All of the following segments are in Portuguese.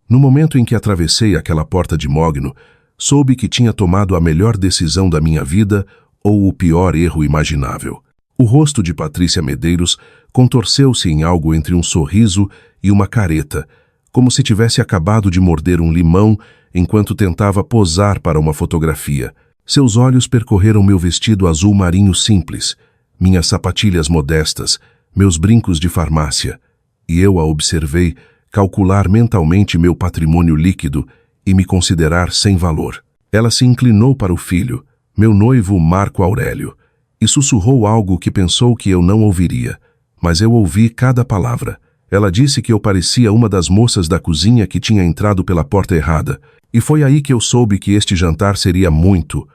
No momento em que atravessei aquela porta de mogno, soube que tinha tomado a melhor decisão da minha vida ou o pior erro imaginável. O rosto de Patrícia Medeiros contorceu-se em algo entre um sorriso e uma careta, como se tivesse acabado de morder um limão enquanto tentava posar para uma fotografia. Seus olhos percorreram meu vestido azul marinho simples, minhas sapatilhas modestas, meus brincos de farmácia, e eu a observei calcular mentalmente meu patrimônio líquido e me considerar sem valor. Ela se inclinou para o filho, meu noivo Marco Aurélio, e sussurrou algo que pensou que eu não ouviria, mas eu ouvi cada palavra. Ela disse que eu parecia uma das moças da cozinha que tinha entrado pela porta errada, e foi aí que eu soube que este jantar seria muito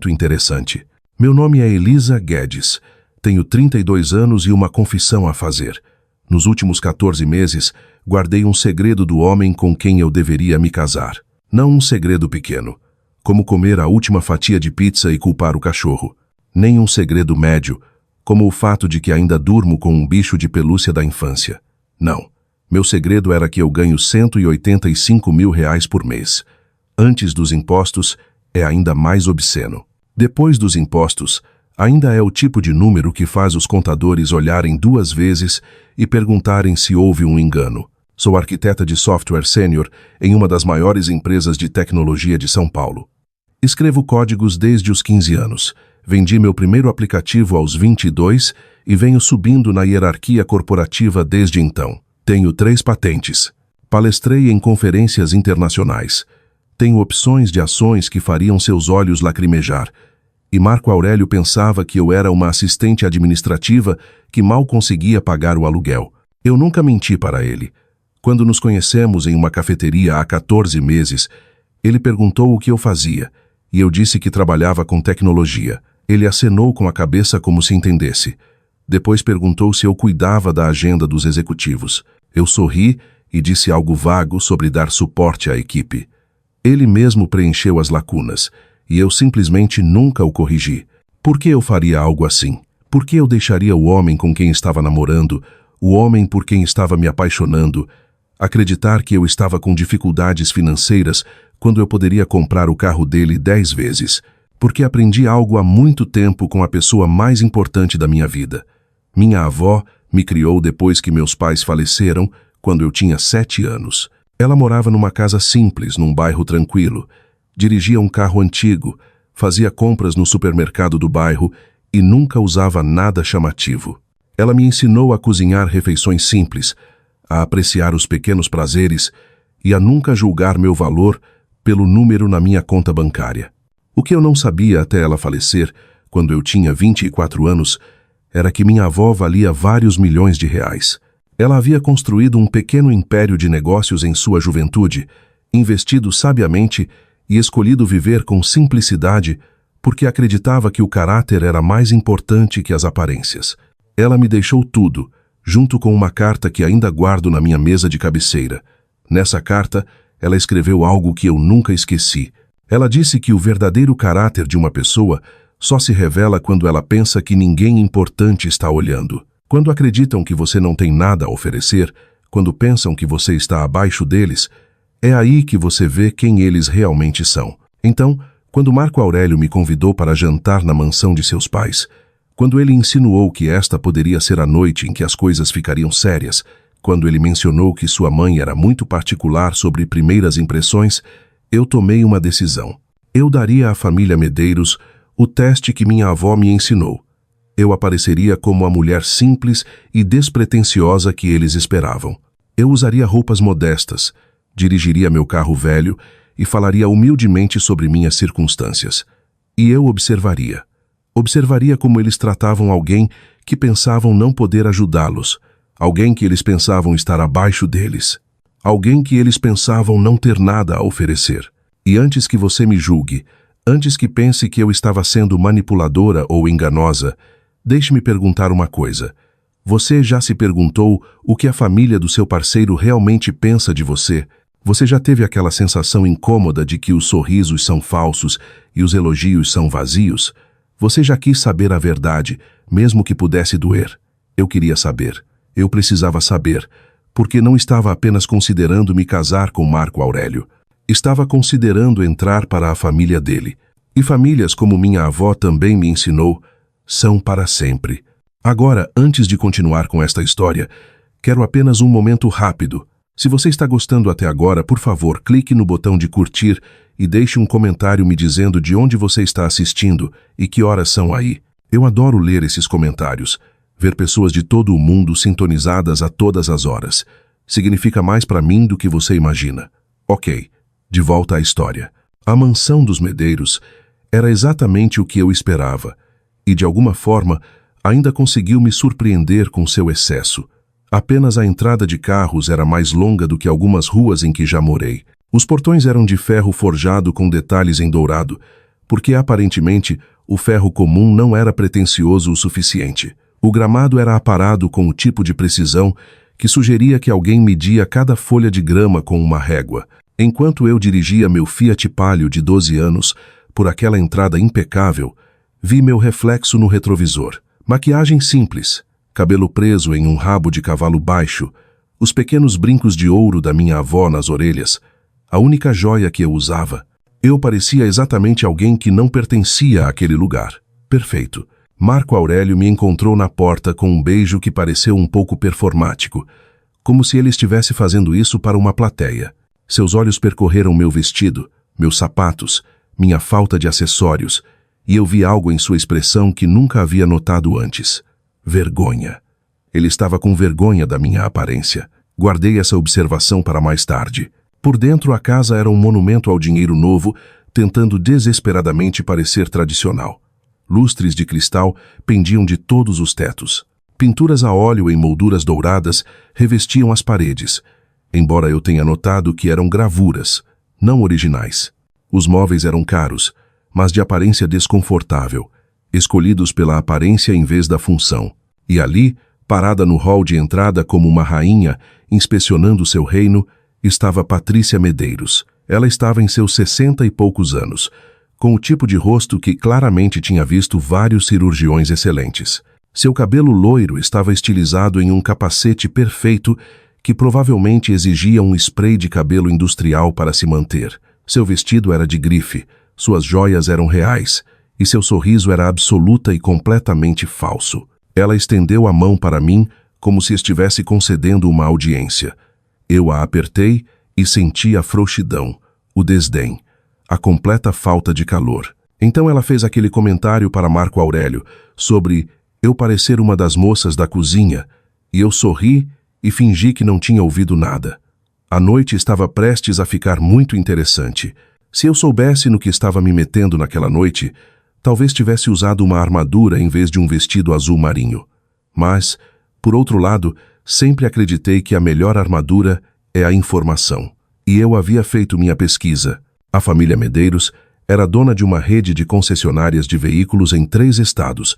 interessante. Meu nome é Elisa Guedes, tenho 32 anos e uma confissão a fazer. Nos últimos 14 meses, guardei um segredo do homem com quem eu deveria me casar. Não um segredo pequeno, como comer a última fatia de pizza e culpar o cachorro. Nem um segredo médio, como o fato de que ainda durmo com um bicho de pelúcia da infância. Não, meu segredo era que eu ganho R$185 mil por mês. Antes dos impostos, é ainda mais obsceno. Depois dos impostos, ainda é o tipo de número que faz os contadores olharem 2 vezes e perguntarem se houve um engano. Sou arquiteta de software sênior em uma das maiores empresas de tecnologia de São Paulo. Escrevo códigos desde os 15 anos. Vendi meu primeiro aplicativo aos 22 e venho subindo na hierarquia corporativa desde então. Tenho 3 patentes. Palestrei em conferências internacionais. Tenho opções de ações que fariam seus olhos lacrimejar. E Marco Aurélio pensava que eu era uma assistente administrativa que mal conseguia pagar o aluguel. Eu nunca menti para ele. Quando nos conhecemos em uma cafeteria há 14 meses, ele perguntou o que eu fazia, e eu disse que trabalhava com tecnologia. Ele acenou com a cabeça como se entendesse. Depois perguntou se eu cuidava da agenda dos executivos. Eu sorri e disse algo vago sobre dar suporte à equipe. Ele mesmo preencheu as lacunas, e eu simplesmente nunca o corrigi. Por que eu faria algo assim? Por que eu deixaria o homem com quem estava namorando, o homem por quem estava me apaixonando, acreditar que eu estava com dificuldades financeiras quando eu poderia comprar o carro dele 10 vezes? Porque aprendi algo há muito tempo com a pessoa mais importante da minha vida. Minha avó me criou depois que meus pais faleceram, quando eu tinha 7 anos. Ela morava numa casa simples, num bairro tranquilo. Dirigia um carro antigo, fazia compras no supermercado do bairro e nunca usava nada chamativo. Ela me ensinou a cozinhar refeições simples, a apreciar os pequenos prazeres e a nunca julgar meu valor pelo número na minha conta bancária. O que eu não sabia até ela falecer, quando eu tinha 24 anos, era que minha avó valia vários milhões de reais. Ela havia construído um pequeno império de negócios em sua juventude, investido sabiamente e escolhido viver com simplicidade porque acreditava que o caráter era mais importante que as aparências. Ela me deixou tudo, junto com uma carta que ainda guardo na minha mesa de cabeceira. Nessa carta, ela escreveu algo que eu nunca esqueci. Ela disse que o verdadeiro caráter de uma pessoa só se revela quando ela pensa que ninguém importante está olhando. Quando acreditam que você não tem nada a oferecer, quando pensam que você está abaixo deles, é aí que você vê quem eles realmente são. Então, quando Marco Aurélio me convidou para jantar na mansão de seus pais, quando ele insinuou que esta poderia ser a noite em que as coisas ficariam sérias, quando ele mencionou que sua mãe era muito particular sobre primeiras impressões, eu tomei uma decisão. Eu daria à família Medeiros o teste que minha avó me ensinou. Eu apareceria como a mulher simples e despretensiosa que eles esperavam. Eu usaria roupas modestas, dirigiria meu carro velho e falaria humildemente sobre minhas circunstâncias. E eu observaria. Observaria como eles tratavam alguém que pensavam não poder ajudá-los, alguém que eles pensavam estar abaixo deles, alguém que eles pensavam não ter nada a oferecer. E antes que você me julgue, antes que pense que eu estava sendo manipuladora ou enganosa, deixe-me perguntar uma coisa. Você já se perguntou o que a família do seu parceiro realmente pensa de você? Você já teve aquela sensação incômoda de que os sorrisos são falsos e os elogios são vazios? Você já quis saber a verdade, mesmo que pudesse doer? Eu queria saber. Eu precisava saber, porque não estava apenas considerando me casar com Marco Aurélio. Estava considerando entrar para a família dele. E famílias, como minha avó também me ensinou, são para sempre. Agora, antes de continuar com esta história, quero apenas um momento rápido. Se você está gostando até agora, por favor, clique no botão de curtir e deixe um comentário me dizendo de onde você está assistindo e que horas são aí. Eu adoro ler esses comentários. Ver pessoas de todo o mundo sintonizadas a todas as horas. Significa mais para mim do que você imagina. Ok, de volta à história. A mansão dos Medeiros era exatamente o que eu esperava, e de alguma forma ainda conseguiu me surpreender com seu excesso. Apenas a entrada de carros era mais longa do que algumas ruas em que já morei. Os portões eram de ferro forjado com detalhes em dourado, porque aparentemente o ferro comum não era pretensioso o suficiente. O gramado era aparado com o tipo de precisão que sugeria que alguém media cada folha de grama com uma régua. Enquanto eu dirigia meu Fiat Palio de 12 anos por aquela entrada impecável, vi meu reflexo no retrovisor. Maquiagem simples, cabelo preso em um rabo de cavalo baixo, os pequenos brincos de ouro da minha avó nas orelhas, a única joia que eu usava. Eu parecia exatamente alguém que não pertencia àquele lugar. Perfeito. Marco Aurélio me encontrou na porta com um beijo que pareceu um pouco performático, como se ele estivesse fazendo isso para uma plateia. Seus olhos percorreram meu vestido, meus sapatos, minha falta de acessórios, e eu vi algo em sua expressão que nunca havia notado antes. Vergonha. Ele estava com vergonha da minha aparência. Guardei essa observação para mais tarde. Por dentro, a casa era um monumento ao dinheiro novo, tentando desesperadamente parecer tradicional. Lustres de cristal pendiam de todos os tetos. Pinturas a óleo em molduras douradas revestiam as paredes, embora eu tenha notado que eram gravuras, não originais. Os móveis eram caros, mas de aparência desconfortável, escolhidos pela aparência em vez da função. E ali, parada no hall de entrada como uma rainha, inspecionando seu reino, estava Patrícia Medeiros. Ela estava em seus 60 e poucos anos, com o tipo de rosto que claramente tinha visto vários cirurgiões excelentes. Seu cabelo loiro estava estilizado em um capacete perfeito que provavelmente exigia um spray de cabelo industrial para se manter. Seu vestido era de grife, suas joias eram reais, e seu sorriso era absoluta e completamente falso. Ela estendeu a mão para mim como se estivesse concedendo uma audiência. Eu a apertei e senti a frouxidão, o desdém, a completa falta de calor. Então ela fez aquele comentário para Marco Aurélio sobre eu parecer uma das moças da cozinha, e eu sorri e fingi que não tinha ouvido nada. A noite estava prestes a ficar muito interessante. Se eu soubesse no que estava me metendo naquela noite, talvez tivesse usado uma armadura em vez de um vestido azul marinho. Mas, por outro lado, sempre acreditei que a melhor armadura é a informação. E eu havia feito minha pesquisa. A família Medeiros era dona de uma rede de concessionárias de veículos em 3 estados,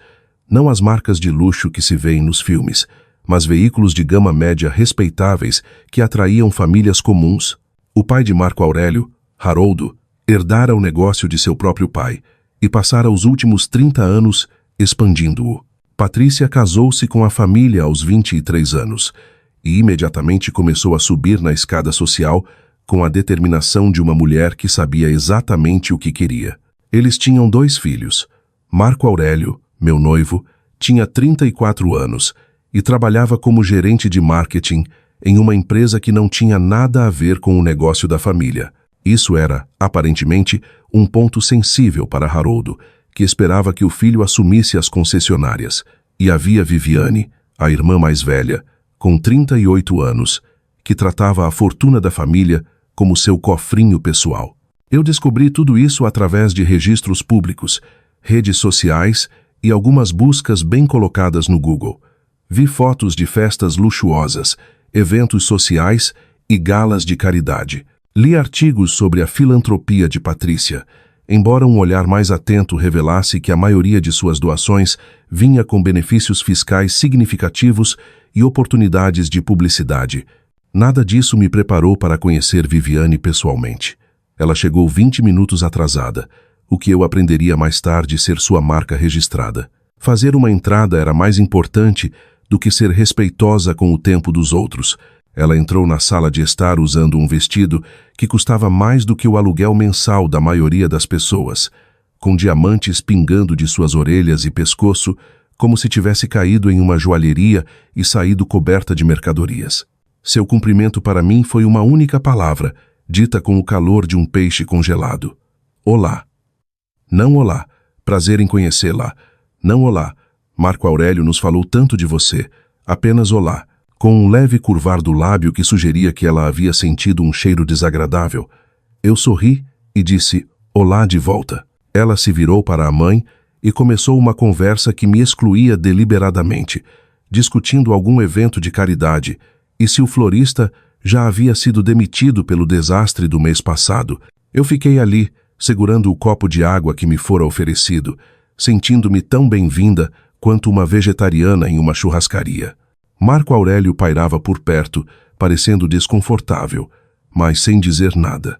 não as marcas de luxo que se vêem nos filmes, mas veículos de gama média respeitáveis que atraíam famílias comuns. O pai de Marco Aurélio, Haroldo, herdara o negócio de seu próprio pai e passara os últimos 30 anos expandindo-o. Patrícia casou-se com a família aos 23 anos e imediatamente começou a subir na escada social com a determinação de uma mulher que sabia exatamente o que queria. Eles tinham 2 filhos. Marco Aurélio, meu noivo, tinha 34 anos e trabalhava como gerente de marketing em uma empresa que não tinha nada a ver com o negócio da família. Isso era, aparentemente, um ponto sensível para Haroldo, que esperava que o filho assumisse as concessionárias. E havia Viviane, a irmã mais velha, com 38 anos, que tratava a fortuna da família como seu cofrinho pessoal. Eu descobri tudo isso através de registros públicos, redes sociais e algumas buscas bem colocadas no Google. Vi fotos de festas luxuosas, eventos sociais e galas de caridade. Li artigos sobre a filantropia de Patrícia, embora um olhar mais atento revelasse que a maioria de suas doações vinha com benefícios fiscais significativos e oportunidades de publicidade. Nada disso me preparou para conhecer Viviane pessoalmente. Ela chegou 20 minutos atrasada, o que eu aprenderia mais tarde ser sua marca registrada. Fazer uma entrada era mais importante do que ser respeitosa com o tempo dos outros. Ela entrou na sala de estar usando um vestido que custava mais do que o aluguel mensal da maioria das pessoas, com diamantes pingando de suas orelhas e pescoço, como se tivesse caído em uma joalheria e saído coberta de mercadorias. Seu cumprimento para mim foi uma única palavra, dita com o calor de um peixe congelado. Olá. Não olá. Prazer em conhecê-la. Não olá. Marco Aurélio nos falou tanto de você. Apenas olá. Com um leve curvar do lábio que sugeria que ela havia sentido um cheiro desagradável. Eu sorri e disse olá de volta. Ela se virou para a mãe e começou uma conversa que me excluía deliberadamente, discutindo algum evento de caridade e se o florista já havia sido demitido pelo desastre do mês passado. Eu fiquei ali, segurando o copo de água que me fora oferecido, sentindo-me tão bem-vinda quanto uma vegetariana em uma churrascaria. Marco Aurélio pairava por perto, parecendo desconfortável, mas sem dizer nada.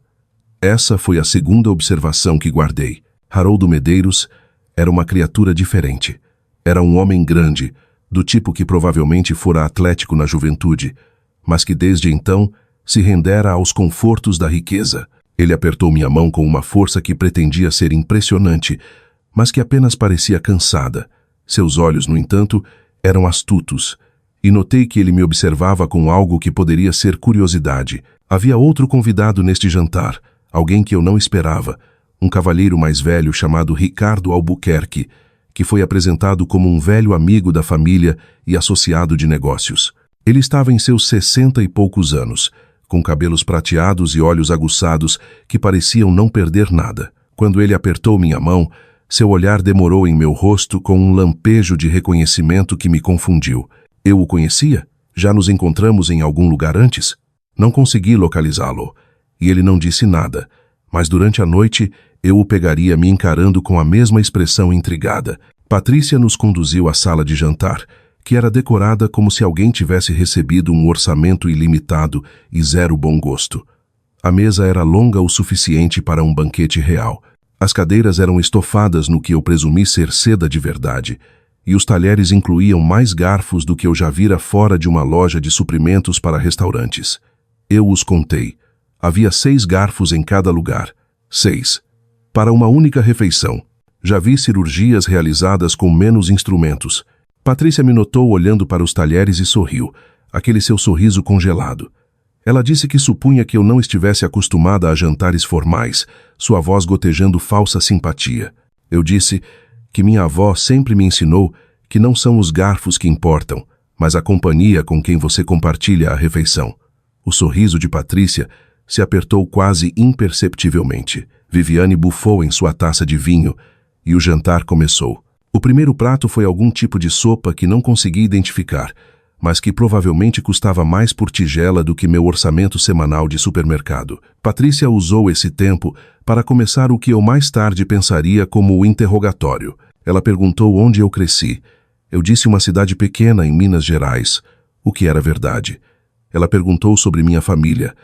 Essa foi a segunda observação que guardei. Haroldo Medeiros era uma criatura diferente. Era um homem grande, do tipo que provavelmente fora atlético na juventude, mas que desde então se rendera aos confortos da riqueza. Ele apertou minha mão com uma força que pretendia ser impressionante, mas que apenas parecia cansada. Seus olhos, no entanto, eram astutos, e notei que ele me observava com algo que poderia ser curiosidade. Havia outro convidado neste jantar, alguém que eu não esperava, um cavalheiro mais velho chamado Ricardo Albuquerque, que foi apresentado como um velho amigo da família e associado de negócios. Ele estava em seus 60 e poucos anos, com cabelos prateados e olhos aguçados que pareciam não perder nada. Quando ele apertou minha mão, seu olhar demorou em meu rosto com um lampejo de reconhecimento que me confundiu. Eu o conhecia? Já nos encontramos em algum lugar antes? Não consegui localizá-lo, e ele não disse nada, mas durante a noite eu o pegaria me encarando com a mesma expressão intrigada. Patrícia nos conduziu à sala de jantar, que era decorada como se alguém tivesse recebido um orçamento ilimitado e zero bom gosto. A mesa era longa o suficiente para um banquete real. As cadeiras eram estofadas no que eu presumi ser seda de verdade, e os talheres incluíam mais garfos do que eu já vira fora de uma loja de suprimentos para restaurantes. Eu os contei. Havia 6 garfos em cada lugar. 6. Para uma única refeição. Já vi cirurgias realizadas com menos instrumentos. Patrícia me notou olhando para os talheres e sorriu, aquele seu sorriso congelado. Ela disse que supunha que eu não estivesse acostumada a jantares formais, sua voz gotejando falsa simpatia. Eu disse que minha avó sempre me ensinou que não são os garfos que importam, mas a companhia com quem você compartilha a refeição. O sorriso de Patrícia se apertou quase imperceptivelmente. Viviane bufou em sua taça de vinho e o jantar começou. O primeiro prato foi algum tipo de sopa que não consegui identificar, mas que provavelmente custava mais por tigela do que meu orçamento semanal de supermercado. Patrícia usou esse tempo para começar o que eu mais tarde pensaria como o interrogatório. Ela perguntou onde eu cresci. Eu disse uma cidade pequena em Minas Gerais, o que era verdade. Ela perguntou sobre minha família.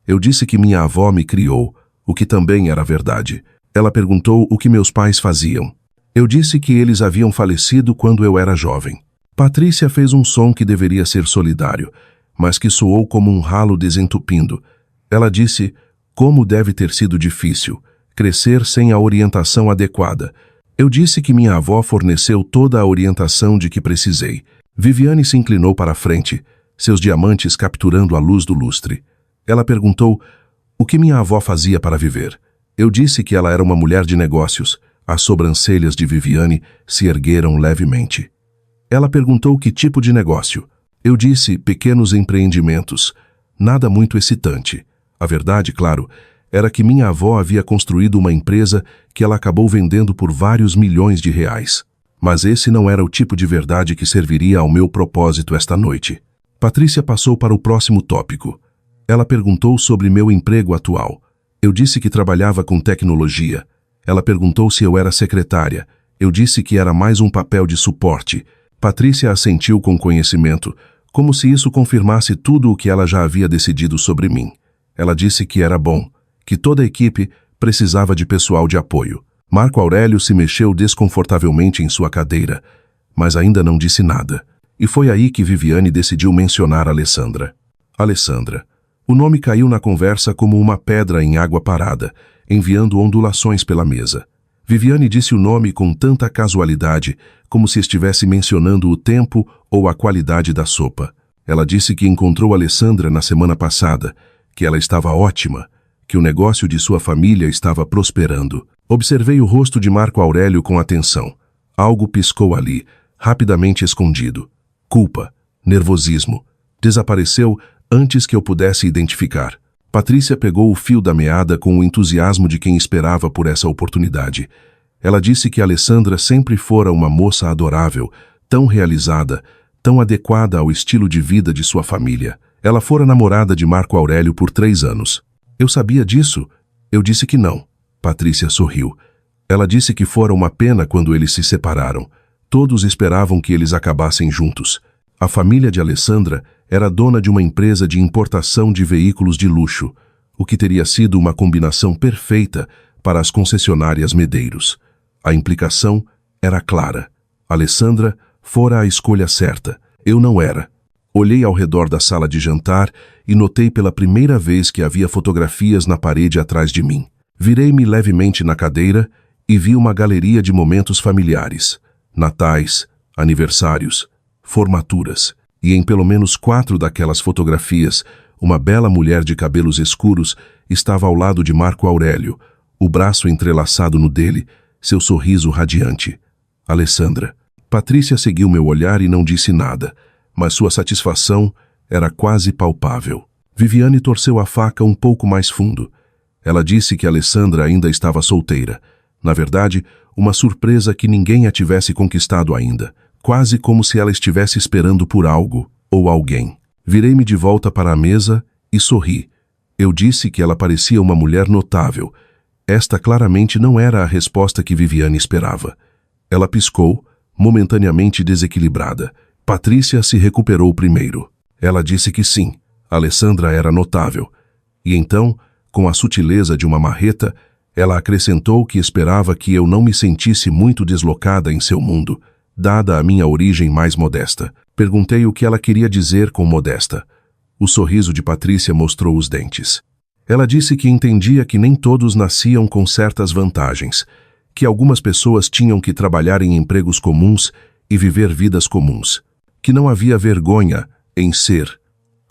Eu disse que minha avó me criou, o que também era verdade. Ela perguntou o que meus pais faziam. Eu disse que eles haviam falecido quando eu era jovem. Patrícia fez um som que deveria ser solidário, mas que soou como um ralo desentupindo. Ela disse como deve ter sido difícil crescer sem a orientação adequada. Eu disse que minha avó forneceu toda a orientação de que precisei. Viviane se inclinou para a frente, seus diamantes capturando a luz do lustre. Ela perguntou o que minha avó fazia para viver. Eu disse que ela era uma mulher de negócios. As sobrancelhas de Viviane se ergueram levemente. Ela perguntou que tipo de negócio. Eu disse pequenos empreendimentos. Nada muito excitante. A verdade, claro, era que minha avó havia construído uma empresa que ela acabou vendendo por vários milhões de reais. Mas esse não era o tipo de verdade que serviria ao meu propósito esta noite. Patrícia passou para o próximo tópico. Ela perguntou sobre meu emprego atual. Eu disse que trabalhava com tecnologia. Ela perguntou se eu era secretária. Eu disse que era mais um papel de suporte. Patrícia assentiu com conhecimento, como se isso confirmasse tudo o que ela já havia decidido sobre mim. Ela disse que era bom, que toda a equipe precisava de pessoal de apoio. Marco Aurélio se mexeu desconfortavelmente em sua cadeira, mas ainda não disse nada. E foi aí que Viviane decidiu mencionar Alessandra. Alessandra. O nome caiu na conversa como uma pedra em água parada, enviando ondulações pela mesa. Viviane disse o nome com tanta casualidade, como se estivesse mencionando o tempo ou a qualidade da sopa. Ela disse que encontrou Alessandra na semana passada, que ela estava ótima, que o negócio de sua família estava prosperando. Observei o rosto de Marco Aurélio com atenção. Algo piscou ali, rapidamente escondido. Culpa, nervosismo. Desapareceu antes que eu pudesse identificar. Patrícia pegou o fio da meada com o entusiasmo de quem esperava por essa oportunidade. Ela disse que Alessandra sempre fora uma moça adorável, tão realizada, tão adequada ao estilo de vida de sua família. Ela fora namorada de Marco Aurélio por 3 anos. Eu sabia disso? Eu disse que não. Patrícia sorriu. Ela disse que fora uma pena quando eles se separaram. Todos esperavam que eles acabassem juntos. A família de Alessandra era dona de uma empresa de importação de veículos de luxo, o que teria sido uma combinação perfeita para as concessionárias Medeiros. A implicação era clara. Alessandra fora a escolha certa. Eu não era. Olhei ao redor da sala de jantar e notei pela primeira vez que havia fotografias na parede atrás de mim. Virei-me levemente na cadeira e vi uma galeria de momentos familiares. Natais, aniversários, formaturas. E em pelo menos 4 daquelas fotografias, uma bela mulher de cabelos escuros estava ao lado de Marco Aurélio, o braço entrelaçado no dele, seu sorriso radiante. Alessandra. Patrícia seguiu meu olhar e não disse nada, mas sua satisfação era quase palpável. Viviane torceu a faca um pouco mais fundo. Ela disse que Alessandra ainda estava solteira. Na verdade, uma surpresa que ninguém a tivesse conquistado ainda. Quase como se ela estivesse esperando por algo ou alguém. Virei-me de volta para a mesa e sorri. Eu disse que ela parecia uma mulher notável. Esta claramente não era a resposta que Viviane esperava. Ela piscou, momentaneamente desequilibrada. Patrícia se recuperou primeiro. Ela disse que sim, Alessandra era notável. E então, com a sutileza de uma marreta, ela acrescentou que esperava que eu não me sentisse muito deslocada em seu mundo, dada a minha origem mais modesta. Perguntei o que ela queria dizer com modesta. O sorriso de Patrícia mostrou os dentes. Ela disse que entendia que nem todos nasciam com certas vantagens, que algumas pessoas tinham que trabalhar em empregos comuns e viver vidas comuns, que não havia vergonha em ser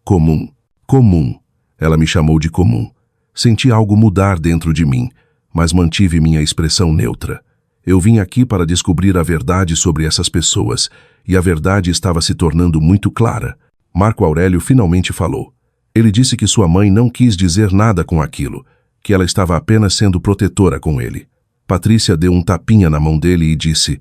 comum. Comum. Ela me chamou de comum. Senti algo mudar dentro de mim, mas mantive minha expressão neutra. Eu vim aqui para descobrir a verdade sobre essas pessoas, e a verdade estava se tornando muito clara. Marco Aurélio finalmente falou. Ele disse que sua mãe não quis dizer nada com aquilo, que ela estava apenas sendo protetora com ele. Patrícia deu um tapinha na mão dele e disse,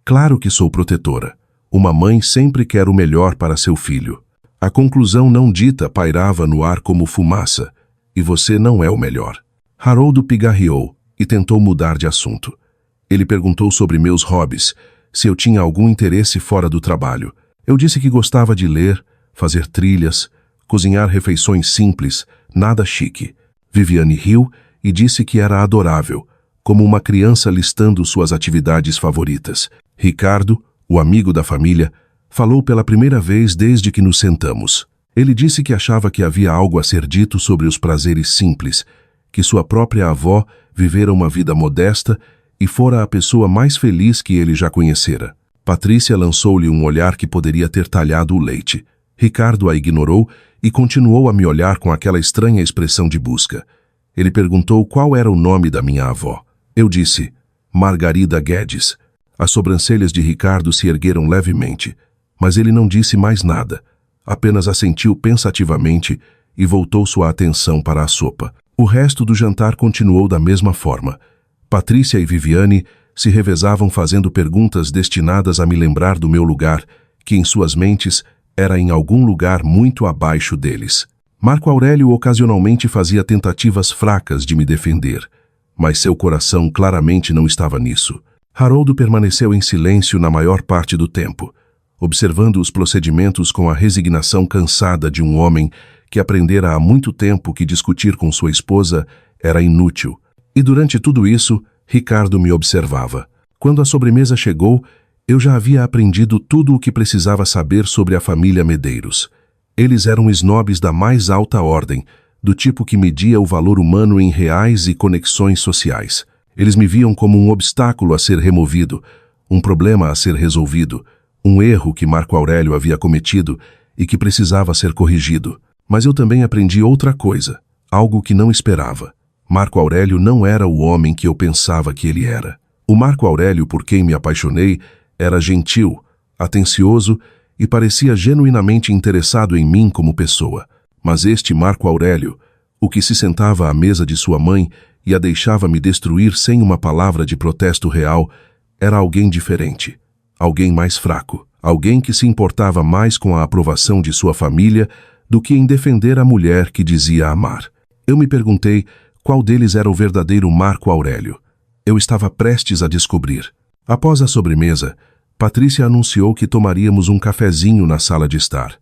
claro que sou protetora. Uma mãe sempre quer o melhor para seu filho. A conclusão não dita pairava no ar como fumaça, e você não é o melhor. Haroldo pigarreou e tentou mudar de assunto. Ele perguntou sobre meus hobbies, se eu tinha algum interesse fora do trabalho. Eu disse que gostava de ler, fazer trilhas, cozinhar refeições simples, nada chique. Viviane riu e disse que era adorável, como uma criança listando suas atividades favoritas. Ricardo, o amigo da família, falou pela primeira vez desde que nos sentamos. Ele disse que achava que havia algo a ser dito sobre os prazeres simples, que sua própria avó vivera uma vida modesta e fora a pessoa mais feliz que ele já conhecera. Patrícia lançou-lhe um olhar que poderia ter talhado o leite. Ricardo a ignorou e continuou a me olhar com aquela estranha expressão de busca. Ele perguntou qual era o nome da minha avó. Eu disse, Margarida Guedes. As sobrancelhas de Ricardo se ergueram levemente, mas ele não disse mais nada. Apenas assentiu pensativamente e voltou sua atenção para a sopa. O resto do jantar continuou da mesma forma. Patrícia e Viviane se revezavam fazendo perguntas destinadas a me lembrar do meu lugar, que em suas mentes era em algum lugar muito abaixo deles. Marco Aurélio ocasionalmente fazia tentativas fracas de me defender, mas seu coração claramente não estava nisso. Haroldo permaneceu em silêncio na maior parte do tempo, observando os procedimentos com a resignação cansada de um homem que aprendera há muito tempo que discutir com sua esposa era inútil. E durante tudo isso, Ricardo me observava. Quando a sobremesa chegou, eu já havia aprendido tudo o que precisava saber sobre a família Medeiros. Eles eram snobs da mais alta ordem, do tipo que media o valor humano em reais e conexões sociais. Eles me viam como um obstáculo a ser removido, um problema a ser resolvido, um erro que Marco Aurélio havia cometido e que precisava ser corrigido. Mas eu também aprendi outra coisa, algo que não esperava. Marco Aurélio não era o homem que eu pensava que ele era. O Marco Aurélio por quem me apaixonei era gentil, atencioso e parecia genuinamente interessado em mim como pessoa. Mas este Marco Aurélio, o que se sentava à mesa de sua mãe e a deixava me destruir sem uma palavra de protesto real, era alguém diferente, alguém mais fraco, alguém que se importava mais com a aprovação de sua família do que em defender a mulher que dizia amar. Eu me perguntei qual deles era o verdadeiro Marco Aurélio. Eu estava prestes a descobrir. Após a sobremesa, Patrícia anunciou que tomaríamos um cafezinho na sala de estar.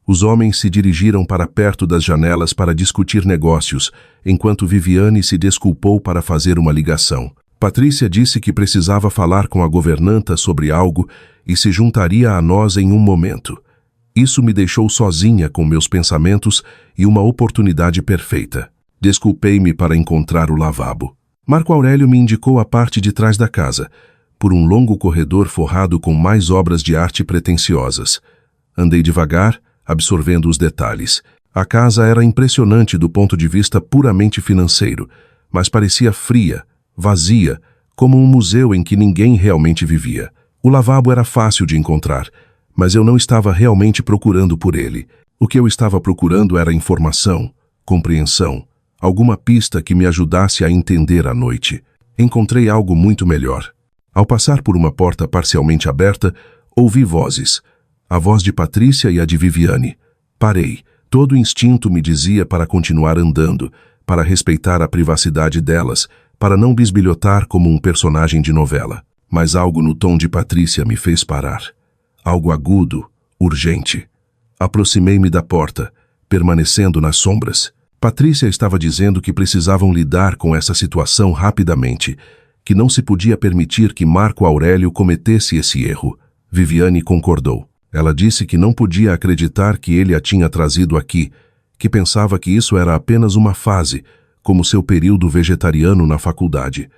Os homens se dirigiram para perto das janelas para discutir negócios, enquanto Viviane se desculpou para fazer uma ligação. Patrícia disse que precisava falar com a governanta sobre algo e se juntaria a nós em um momento. Isso me deixou sozinha com meus pensamentos e uma oportunidade perfeita. Desculpei-me para encontrar o lavabo. Marco Aurélio me indicou a parte de trás da casa, por um longo corredor forrado com mais obras de arte pretensiosas. Andei devagar, absorvendo os detalhes. A casa era impressionante do ponto de vista puramente financeiro, mas parecia fria, vazia, como um museu em que ninguém realmente vivia. O lavabo era fácil de encontrar, mas eu não estava realmente procurando por ele. O que eu estava procurando era informação, compreensão, alguma pista que me ajudasse a entender a noite. Encontrei algo muito melhor. Ao passar por uma porta parcialmente aberta, ouvi vozes. A voz de Patrícia e a de Viviane. Parei. Todo instinto me dizia para continuar andando, para respeitar a privacidade delas, para não bisbilhotar como um personagem de novela. Mas algo no tom de Patrícia me fez parar. Algo agudo, urgente. Aproximei-me da porta, permanecendo nas sombras. Patrícia estava dizendo que precisavam lidar com essa situação rapidamente, que não se podia permitir que Marco Aurélio cometesse esse erro. Viviane concordou. Ela disse que não podia acreditar que ele a tinha trazido aqui, que pensava que isso era apenas uma fase, como seu período vegetariano na faculdade.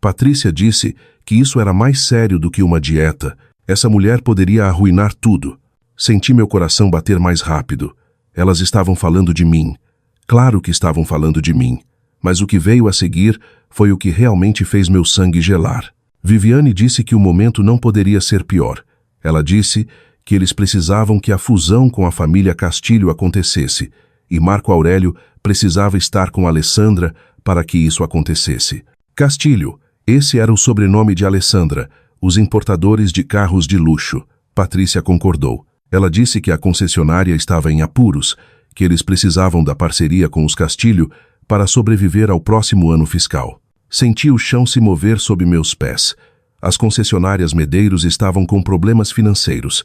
Patrícia disse que isso era mais sério do que uma dieta. Essa mulher poderia arruinar tudo. Senti meu coração bater mais rápido. Elas estavam falando de mim. Claro que estavam falando de mim. Mas o que veio a seguir foi o que realmente fez meu sangue gelar. Viviane disse que o momento não poderia ser pior. Ela disse que eles precisavam que a fusão com a família Castilho acontecesse, e Marco Aurélio precisava estar com Alessandra para que isso acontecesse. Castilho, esse era o sobrenome de Alessandra, os importadores de carros de luxo. Patrícia concordou. Ela disse que a concessionária estava em apuros, que eles precisavam da parceria com os Castilho para sobreviver ao próximo ano fiscal. Senti o chão se mover sob meus pés. As concessionárias Medeiros estavam com problemas financeiros.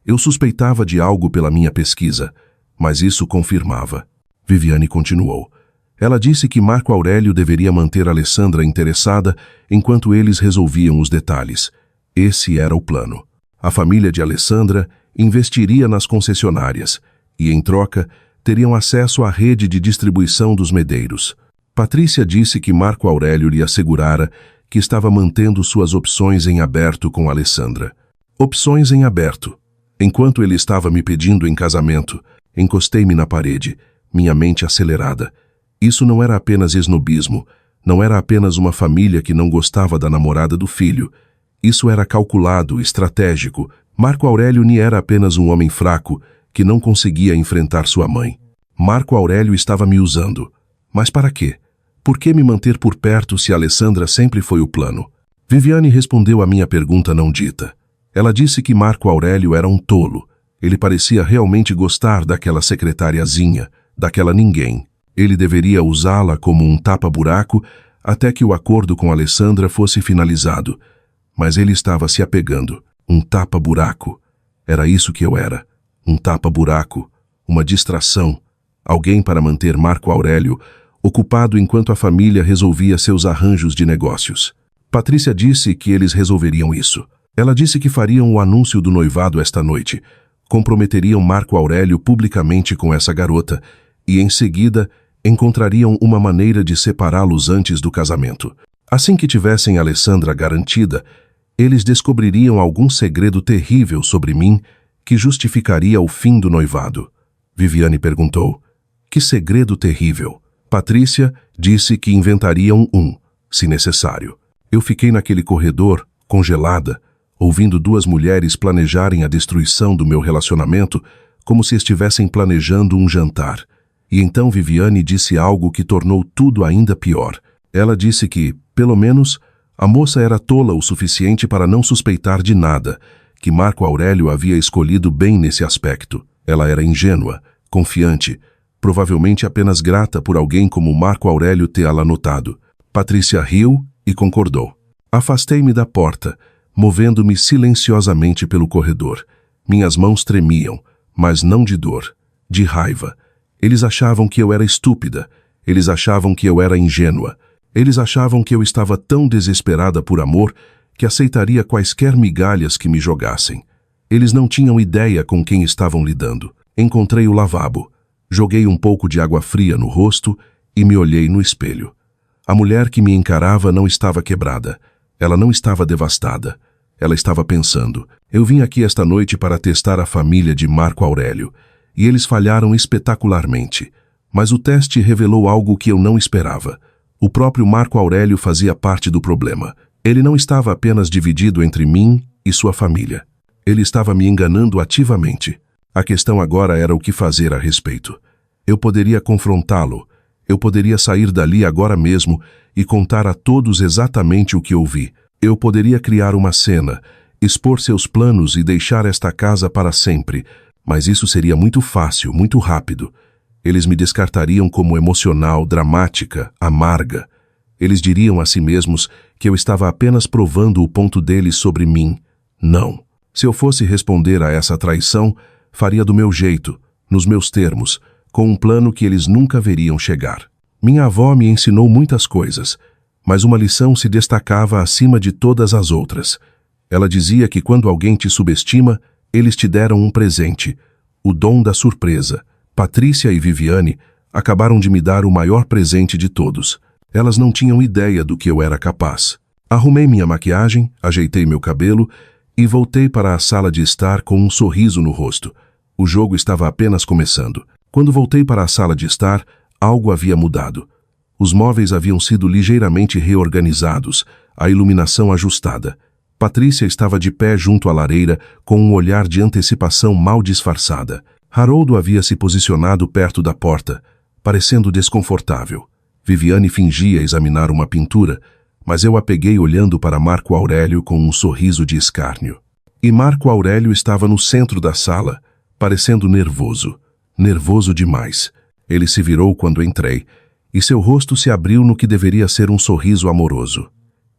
Eu suspeitava de algo pela minha pesquisa, mas isso confirmava. Viviane continuou. Ela disse que Marco Aurélio deveria manter Alessandra interessada enquanto eles resolviam os detalhes. Esse era o plano. A família de Alessandra investiria nas concessionárias e, em troca, teriam acesso à rede de distribuição dos Medeiros. Patrícia disse que Marco Aurélio lhe assegurara que estava mantendo suas opções em aberto com Alessandra. Opções em aberto. Enquanto ele estava me pedindo em casamento, encostei-me na parede, minha mente acelerada. Isso não era apenas esnobismo, não era apenas uma família que não gostava da namorada do filho. Isso era calculado, estratégico. Marco Aurélio nem era apenas um homem fraco que não conseguia enfrentar sua mãe. Marco Aurélio estava me usando. Mas para quê? Por que me manter por perto se Alessandra sempre foi o plano? Viviane respondeu à minha pergunta não dita. Ela disse que Marco Aurélio era um tolo. Ele parecia realmente gostar daquela secretariazinha, daquela ninguém. Ele deveria usá-la como um tapa-buraco até que o acordo com Alessandra fosse finalizado. Mas ele estava se apegando. Um tapa-buraco. Era isso que eu era. Um tapa-buraco. Uma distração. Alguém para manter Marco Aurélio ocupado enquanto a família resolvia seus arranjos de negócios. Patrícia disse que eles resolveriam isso. Ela disse que fariam o anúncio do noivado esta noite, comprometeriam Marco Aurélio publicamente com essa garota e, em seguida, encontrariam uma maneira de separá-los antes do casamento. Assim que tivessem Alessandra garantida, eles descobririam algum segredo terrível sobre mim que justificaria o fim do noivado. Viviane perguntou: que segredo terrível? Patrícia disse que inventariam se necessário. Eu fiquei naquele corredor, congelada, ouvindo duas mulheres planejarem a destruição do meu relacionamento como se estivessem planejando um jantar. E então Viviane disse algo que tornou tudo ainda pior. Ela disse que, pelo menos, a moça era tola o suficiente para não suspeitar de nada, que Marco Aurélio havia escolhido bem nesse aspecto. Ela era ingênua, confiante, provavelmente apenas grata por alguém como Marco Aurélio tê-la notado. Patrícia riu e concordou. Afastei-me da porta, movendo-me silenciosamente pelo corredor. Minhas mãos tremiam, mas não de dor, de raiva. Eles achavam que eu era estúpida, eles achavam que eu era ingênua, eles achavam que eu estava tão desesperada por amor que aceitaria quaisquer migalhas que me jogassem. Eles não tinham ideia com quem estavam lidando. Encontrei o lavabo, joguei um pouco de água fria no rosto e me olhei no espelho. A mulher que me encarava não estava quebrada, ela não estava devastada. Ela estava pensando: eu vim aqui esta noite para testar a família de Marco Aurélio, e eles falharam espetacularmente. Mas o teste revelou algo que eu não esperava. O próprio Marco Aurélio fazia parte do problema. Ele não estava apenas dividido entre mim e sua família. Ele estava me enganando ativamente. A questão agora era o que fazer a respeito. Eu poderia confrontá-lo. Eu poderia sair dali agora mesmo e contar a todos exatamente o que ouvi. Eu poderia criar uma cena, expor seus planos e deixar esta casa para sempre. Mas isso seria muito fácil, muito rápido. Eles me descartariam como emocional, dramática, amarga. Eles diriam a si mesmos que eu estava apenas provando o ponto deles sobre mim. Não. Se eu fosse responder a essa traição, faria do meu jeito, nos meus termos, com um plano que eles nunca veriam chegar. Minha avó me ensinou muitas coisas, mas uma lição se destacava acima de todas as outras. Ela dizia que quando alguém te subestima, eles te deram um presente, o dom da surpresa. Patrícia e Viviane acabaram de me dar o maior presente de todos. Elas não tinham ideia do que eu era capaz. Arrumei minha maquiagem, ajeitei meu cabelo e voltei para a sala de estar com um sorriso no rosto. O jogo estava apenas começando. Quando voltei para a sala de estar, algo havia mudado. Os móveis haviam sido ligeiramente reorganizados, a iluminação ajustada. Patrícia estava de pé junto à lareira, com um olhar de antecipação mal disfarçada. Haroldo havia se posicionado perto da porta, parecendo desconfortável. Viviane fingia examinar uma pintura, mas eu a peguei olhando para Marco Aurélio com um sorriso de escárnio. E Marco Aurélio estava no centro da sala, parecendo nervoso. Nervoso demais. Ele se virou quando entrei, e seu rosto se abriu no que deveria ser um sorriso amoroso.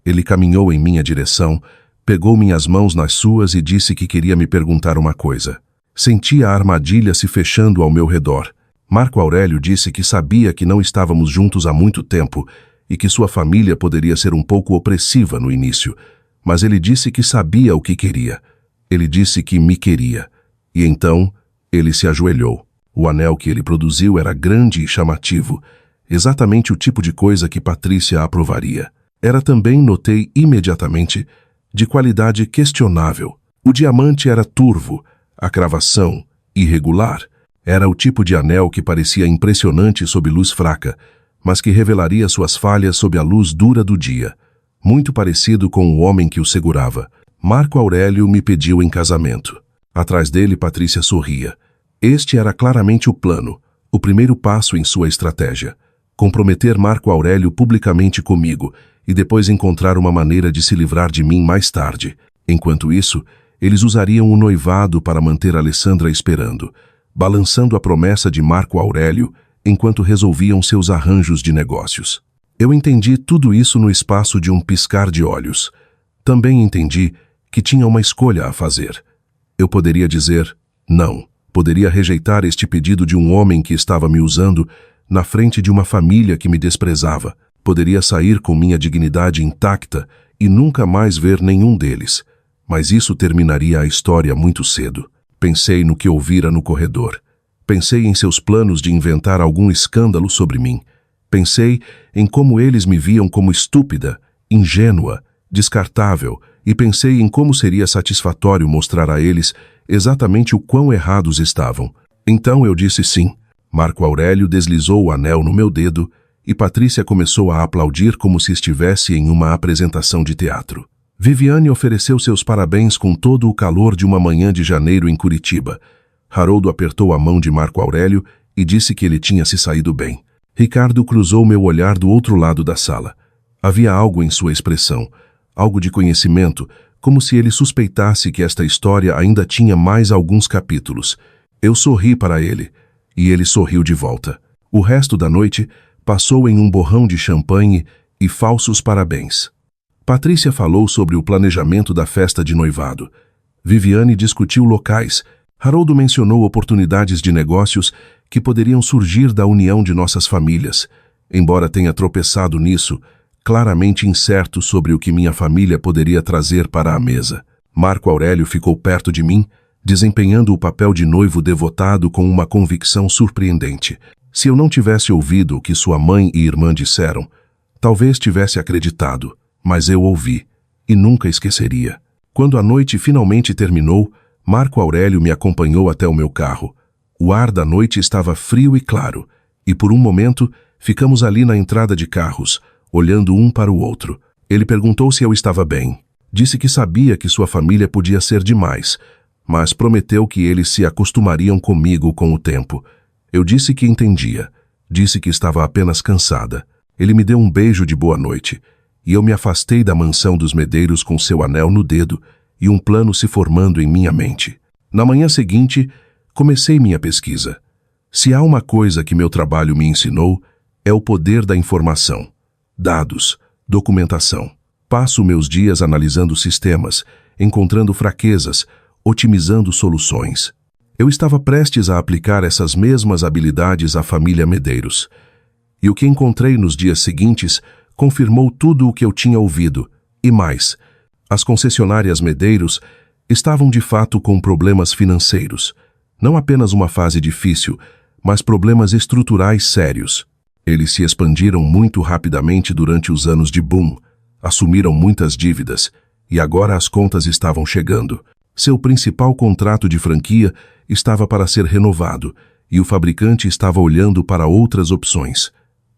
Ele caminhou em minha direção, pegou minhas mãos nas suas e disse que queria me perguntar uma coisa. Senti a armadilha se fechando ao meu redor. Marco Aurélio disse que sabia que não estávamos juntos há muito tempo e que sua família poderia ser um pouco opressiva no início, mas ele disse que sabia o que queria. Ele disse que me queria. E então, ele se ajoelhou. O anel que ele produziu era grande e chamativo, exatamente o tipo de coisa que Patrícia aprovaria. Era também, notei imediatamente, de qualidade questionável. O diamante era turvo, a cravação, irregular. Era o tipo de anel que parecia impressionante sob luz fraca, mas que revelaria suas falhas sob a luz dura do dia. Muito parecido com o homem que o segurava. Marco Aurélio me pediu em casamento. Atrás dele, Patrícia sorria. Este era claramente o plano, o primeiro passo em sua estratégia. Comprometer Marco Aurélio publicamente comigo e depois encontrar uma maneira de se livrar de mim mais tarde. Enquanto isso, eles usariam o noivado para manter Alessandra esperando, balançando a promessa de Marco Aurélio enquanto resolviam seus arranjos de negócios. Eu entendi tudo isso no espaço de um piscar de olhos. Também entendi que tinha uma escolha a fazer. Eu poderia dizer não. Poderia rejeitar este pedido de um homem que estava me usando na frente de uma família que me desprezava. Poderia sair com minha dignidade intacta e nunca mais ver nenhum deles. Mas isso terminaria a história muito cedo. Pensei no que ouvira no corredor. Pensei em seus planos de inventar algum escândalo sobre mim. Pensei em como eles me viam como estúpida, ingênua, descartável, e pensei em como seria satisfatório mostrar a eles exatamente o quão errados estavam. Então eu disse sim. Marco Aurélio deslizou o anel no meu dedo e Patrícia começou a aplaudir como se estivesse em uma apresentação de teatro. Viviane ofereceu seus parabéns com todo o calor de uma manhã de janeiro em Curitiba. Haroldo apertou a mão de Marco Aurélio e disse que ele tinha se saído bem. Ricardo cruzou meu olhar do outro lado da sala. Havia algo em sua expressão, algo de conhecimento, como se ele suspeitasse que esta história ainda tinha mais alguns capítulos. Eu sorri para ele, e ele sorriu de volta. O resto da noite passou em um borrão de champanhe e falsos parabéns. Patrícia falou sobre o planejamento da festa de noivado. Viviane discutiu locais. Haroldo mencionou oportunidades de negócios que poderiam surgir da união de nossas famílias. Embora tenha tropeçado nisso, claramente incerto sobre o que minha família poderia trazer para a mesa. Marco Aurélio ficou perto de mim, desempenhando o papel de noivo devotado com uma convicção surpreendente. Se eu não tivesse ouvido o que sua mãe e irmã disseram, talvez tivesse acreditado, mas eu ouvi, e nunca esqueceria. Quando a noite finalmente terminou, Marco Aurélio me acompanhou até o meu carro. O ar da noite estava frio e claro, e por um momento ficamos ali na entrada de carros, olhando um para o outro. Ele perguntou se eu estava bem. Disse que sabia que sua família podia ser demais, mas prometeu que eles se acostumariam comigo com o tempo. Eu disse que entendia. Disse que estava apenas cansada. Ele me deu um beijo de boa noite, e eu me afastei da mansão dos Medeiros com seu anel no dedo e um plano se formando em minha mente. Na manhã seguinte, comecei minha pesquisa. Se há uma coisa que meu trabalho me ensinou, é o poder da informação. Dados, documentação. Passo meus dias analisando sistemas, encontrando fraquezas, otimizando soluções. Eu estava prestes a aplicar essas mesmas habilidades à família Medeiros. E o que encontrei nos dias seguintes confirmou tudo o que eu tinha ouvido, e mais. As concessionárias Medeiros estavam de fato com problemas financeiros. Não apenas uma fase difícil, mas problemas estruturais sérios. Eles se expandiram muito rapidamente durante os anos de boom, assumiram muitas dívidas, e agora as contas estavam chegando. Seu principal contrato de franquia estava para ser renovado, e o fabricante estava olhando para outras opções.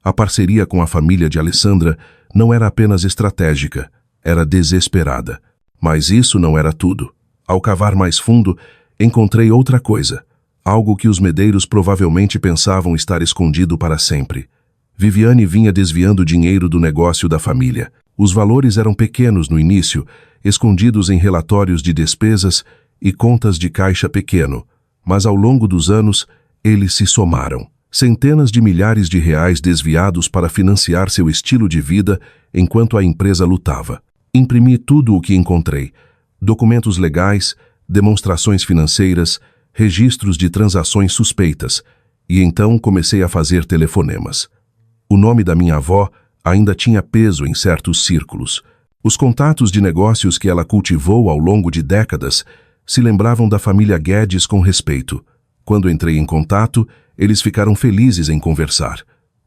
A parceria com a família de Alessandra não era apenas estratégica, era desesperada. Mas isso não era tudo. Ao cavar mais fundo, encontrei outra coisa, algo que os Medeiros provavelmente pensavam estar escondido para sempre. Viviane vinha desviando dinheiro do negócio da família. Os valores eram pequenos no início, escondidos em relatórios de despesas e contas de caixa pequeno, mas ao longo dos anos, eles se somaram. Centenas de milhares de reais desviados para financiar seu estilo de vida enquanto a empresa lutava. Imprimi tudo o que encontrei: documentos legais, demonstrações financeiras, registros de transações suspeitas, e então comecei a fazer telefonemas. O nome da minha avó ainda tinha peso em certos círculos. Os contatos de negócios que ela cultivou ao longo de décadas se lembravam da família Guedes com respeito. Quando entrei em contato, eles ficaram felizes em conversar.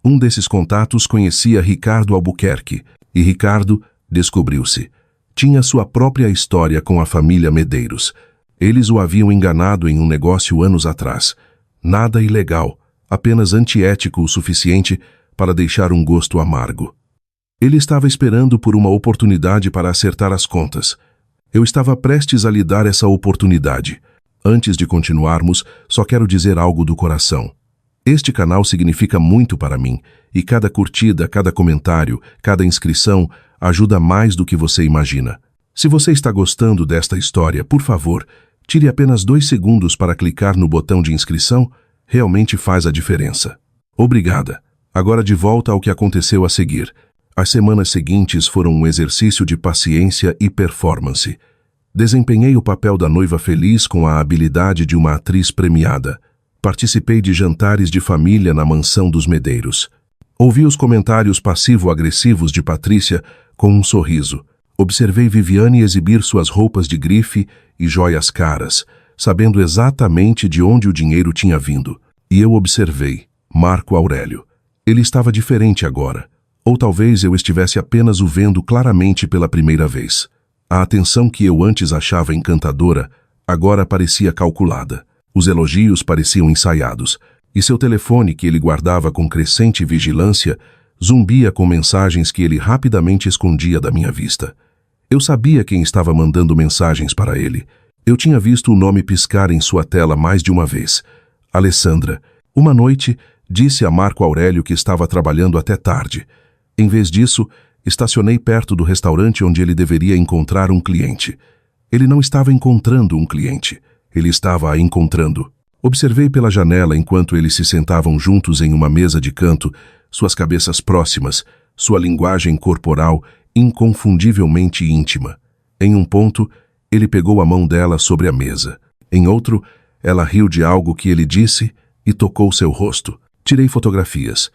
Um desses contatos conhecia Ricardo Albuquerque, e Ricardo, descobriu-se, tinha sua própria história com a família Medeiros. Eles o haviam enganado em um negócio anos atrás. Nada ilegal, apenas antiético o suficiente para deixar um gosto amargo. Ele estava esperando por uma oportunidade para acertar as contas. Eu estava prestes a lhe dar essa oportunidade. Antes de continuarmos, só quero dizer algo do coração. Este canal significa muito para mim, e cada curtida, cada comentário, cada inscrição ajuda mais do que você imagina. Se você está gostando desta história, por favor, tire apenas 2 segundos para clicar no botão de inscrição, realmente faz a diferença. Obrigada. Agora de volta ao que aconteceu a seguir. As semanas seguintes foram um exercício de paciência e performance. Desempenhei o papel da noiva feliz com a habilidade de uma atriz premiada. Participei de jantares de família na mansão dos Medeiros. Ouvi os comentários passivo-agressivos de Patrícia com um sorriso. Observei Viviane exibir suas roupas de grife e joias caras, sabendo exatamente de onde o dinheiro tinha vindo. E eu observei Marco Aurélio. Ele estava diferente agora. Ou talvez eu estivesse apenas o vendo claramente pela primeira vez. A atenção que eu antes achava encantadora, agora parecia calculada. Os elogios pareciam ensaiados, e seu telefone, que ele guardava com crescente vigilância, zumbia com mensagens que ele rapidamente escondia da minha vista. Eu sabia quem estava mandando mensagens para ele. Eu tinha visto o nome piscar em sua tela mais de uma vez. Alessandra. Uma noite, disse a Marco Aurélio que estava trabalhando até tarde. Em vez disso, estacionei perto do restaurante onde ele deveria encontrar um cliente. Ele não estava encontrando um cliente. Ele estava a encontrando. Observei pela janela enquanto eles se sentavam juntos em uma mesa de canto, suas cabeças próximas, sua linguagem corporal inconfundivelmente íntima. Em um ponto, ele pegou a mão dela sobre a mesa. Em outro, ela riu de algo que ele disse e tocou seu rosto. Tirei fotografias.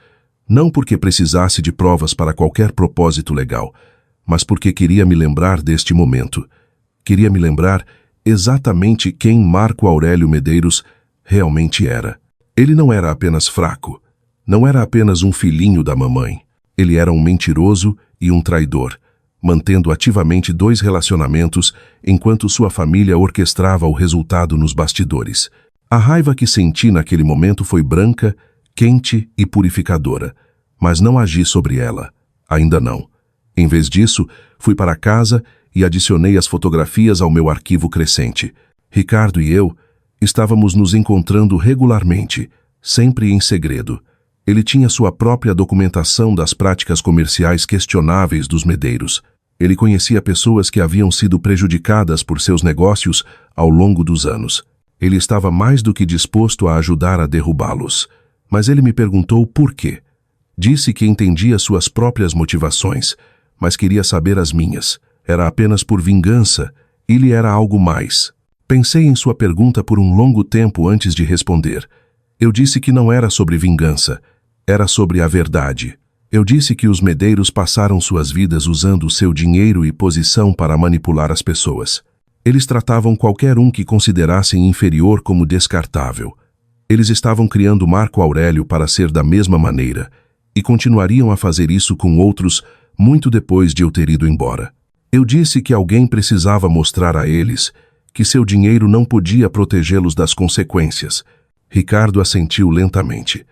Não porque precisasse de provas para qualquer propósito legal, mas porque queria me lembrar deste momento. Queria me lembrar exatamente quem Marco Aurélio Medeiros realmente era. Ele não era apenas fraco. Não era apenas um filhinho da mamãe. Ele era um mentiroso e um traidor, mantendo ativamente 2 relacionamentos enquanto sua família orquestrava o resultado nos bastidores. A raiva que senti naquele momento foi branca, quente e purificadora, mas não agi sobre ela. Ainda não. Em vez disso, fui para casa e adicionei as fotografias ao meu arquivo crescente. Ricardo e eu estávamos nos encontrando regularmente, sempre em segredo. Ele tinha sua própria documentação das práticas comerciais questionáveis dos Medeiros. Ele conhecia pessoas que haviam sido prejudicadas por seus negócios ao longo dos anos. Ele estava mais do que disposto a ajudar a derrubá-los. Mas ele me perguntou por quê. Disse que entendia suas próprias motivações, mas queria saber as minhas. Era apenas por vingança, ele era algo mais. Pensei em sua pergunta por um longo tempo antes de responder. Eu disse que não era sobre vingança, era sobre a verdade. Eu disse que os Medeiros passaram suas vidas usando seu dinheiro e posição para manipular as pessoas. Eles tratavam qualquer um que considerassem inferior como descartável. Eles estavam criando Marco Aurélio para ser da mesma maneira, e continuariam a fazer isso com outros muito depois de eu ter ido embora. Eu disse que alguém precisava mostrar a eles que seu dinheiro não podia protegê-los das consequências. Ricardo assentiu lentamente.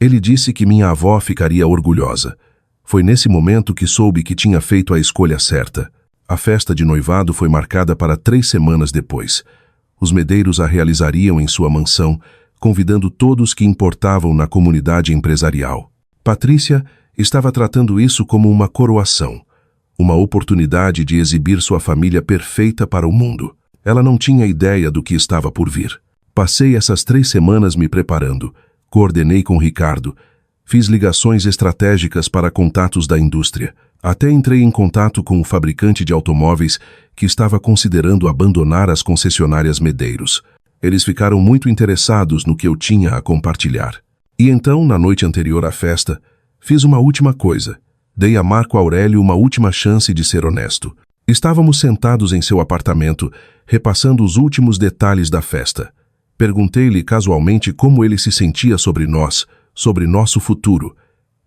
Ele disse que minha avó ficaria orgulhosa. Foi nesse momento que soube que tinha feito a escolha certa. A festa de noivado foi marcada para 3 semanas depois. Os Medeiros a realizariam em sua mansão, convidando todos que importavam na comunidade empresarial. Patrícia estava tratando isso como uma coroação, uma oportunidade de exibir sua família perfeita para o mundo. Ela não tinha ideia do que estava por vir. Passei essas 3 semanas me preparando, coordenei com Ricardo, fiz ligações estratégicas para contatos da indústria. Até entrei em contato com o fabricante de automóveis que estava considerando abandonar as concessionárias Medeiros. Eles ficaram muito interessados no que eu tinha a compartilhar. E então, na noite anterior à festa, fiz uma última coisa. Dei a Marco Aurélio uma última chance de ser honesto. Estávamos sentados em seu apartamento, repassando os últimos detalhes da festa. Perguntei-lhe casualmente como ele se sentia sobre nós, sobre nosso futuro.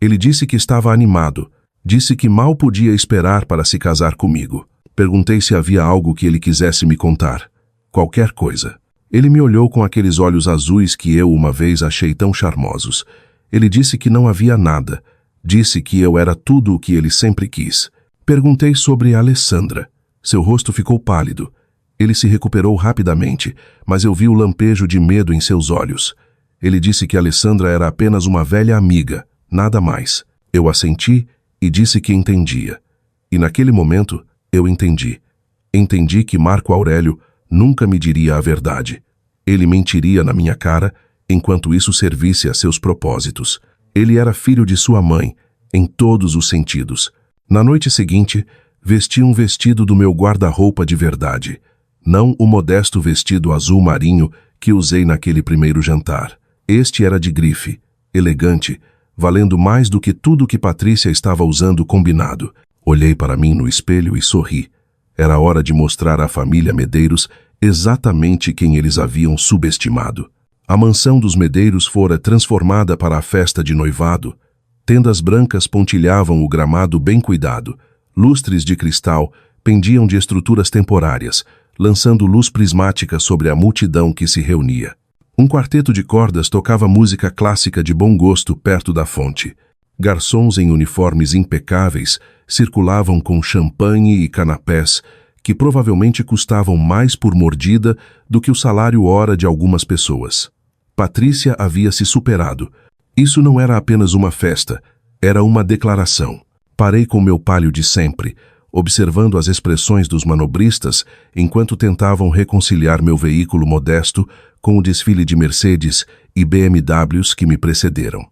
Ele disse que estava animado. Disse que mal podia esperar para se casar comigo. Perguntei se havia algo que ele quisesse me contar. Qualquer coisa. Ele me olhou com aqueles olhos azuis que eu uma vez achei tão charmosos. Ele disse que não havia nada. Disse que eu era tudo o que ele sempre quis. Perguntei sobre a Alessandra. Seu rosto ficou pálido. Ele se recuperou rapidamente, mas eu vi o lampejo de medo em seus olhos. Ele disse que Alessandra era apenas uma velha amiga, nada mais. Eu assenti e disse que entendia. E naquele momento, eu entendi. Entendi que Marco Aurélio nunca me diria a verdade. Ele mentiria na minha cara, enquanto isso servisse a seus propósitos. Ele era filho de sua mãe, em todos os sentidos. Na noite seguinte, vesti um vestido do meu guarda-roupa de verdade. Não o modesto vestido azul marinho que usei naquele primeiro jantar. Este era de grife, elegante, valendo mais do que tudo que Patrícia estava usando combinado. Olhei para mim no espelho e sorri. Era hora de mostrar à família Medeiros exatamente quem eles haviam subestimado. A mansão dos Medeiros fora transformada para a festa de noivado. Tendas brancas pontilhavam o gramado bem cuidado. Lustres de cristal pendiam de estruturas temporárias, lançando luz prismática sobre a multidão que se reunia. Um quarteto de cordas tocava música clássica de bom gosto perto da fonte. Garçons em uniformes impecáveis circulavam com champanhe e canapés, que provavelmente custavam mais por mordida do que o salário-hora de algumas pessoas. Patrícia havia se superado. Isso não era apenas uma festa, era uma declaração. Parei com meu palio de sempre, observando as expressões dos manobristas enquanto tentavam reconciliar meu veículo modesto com o desfile de Mercedes e BMWs que me precederam.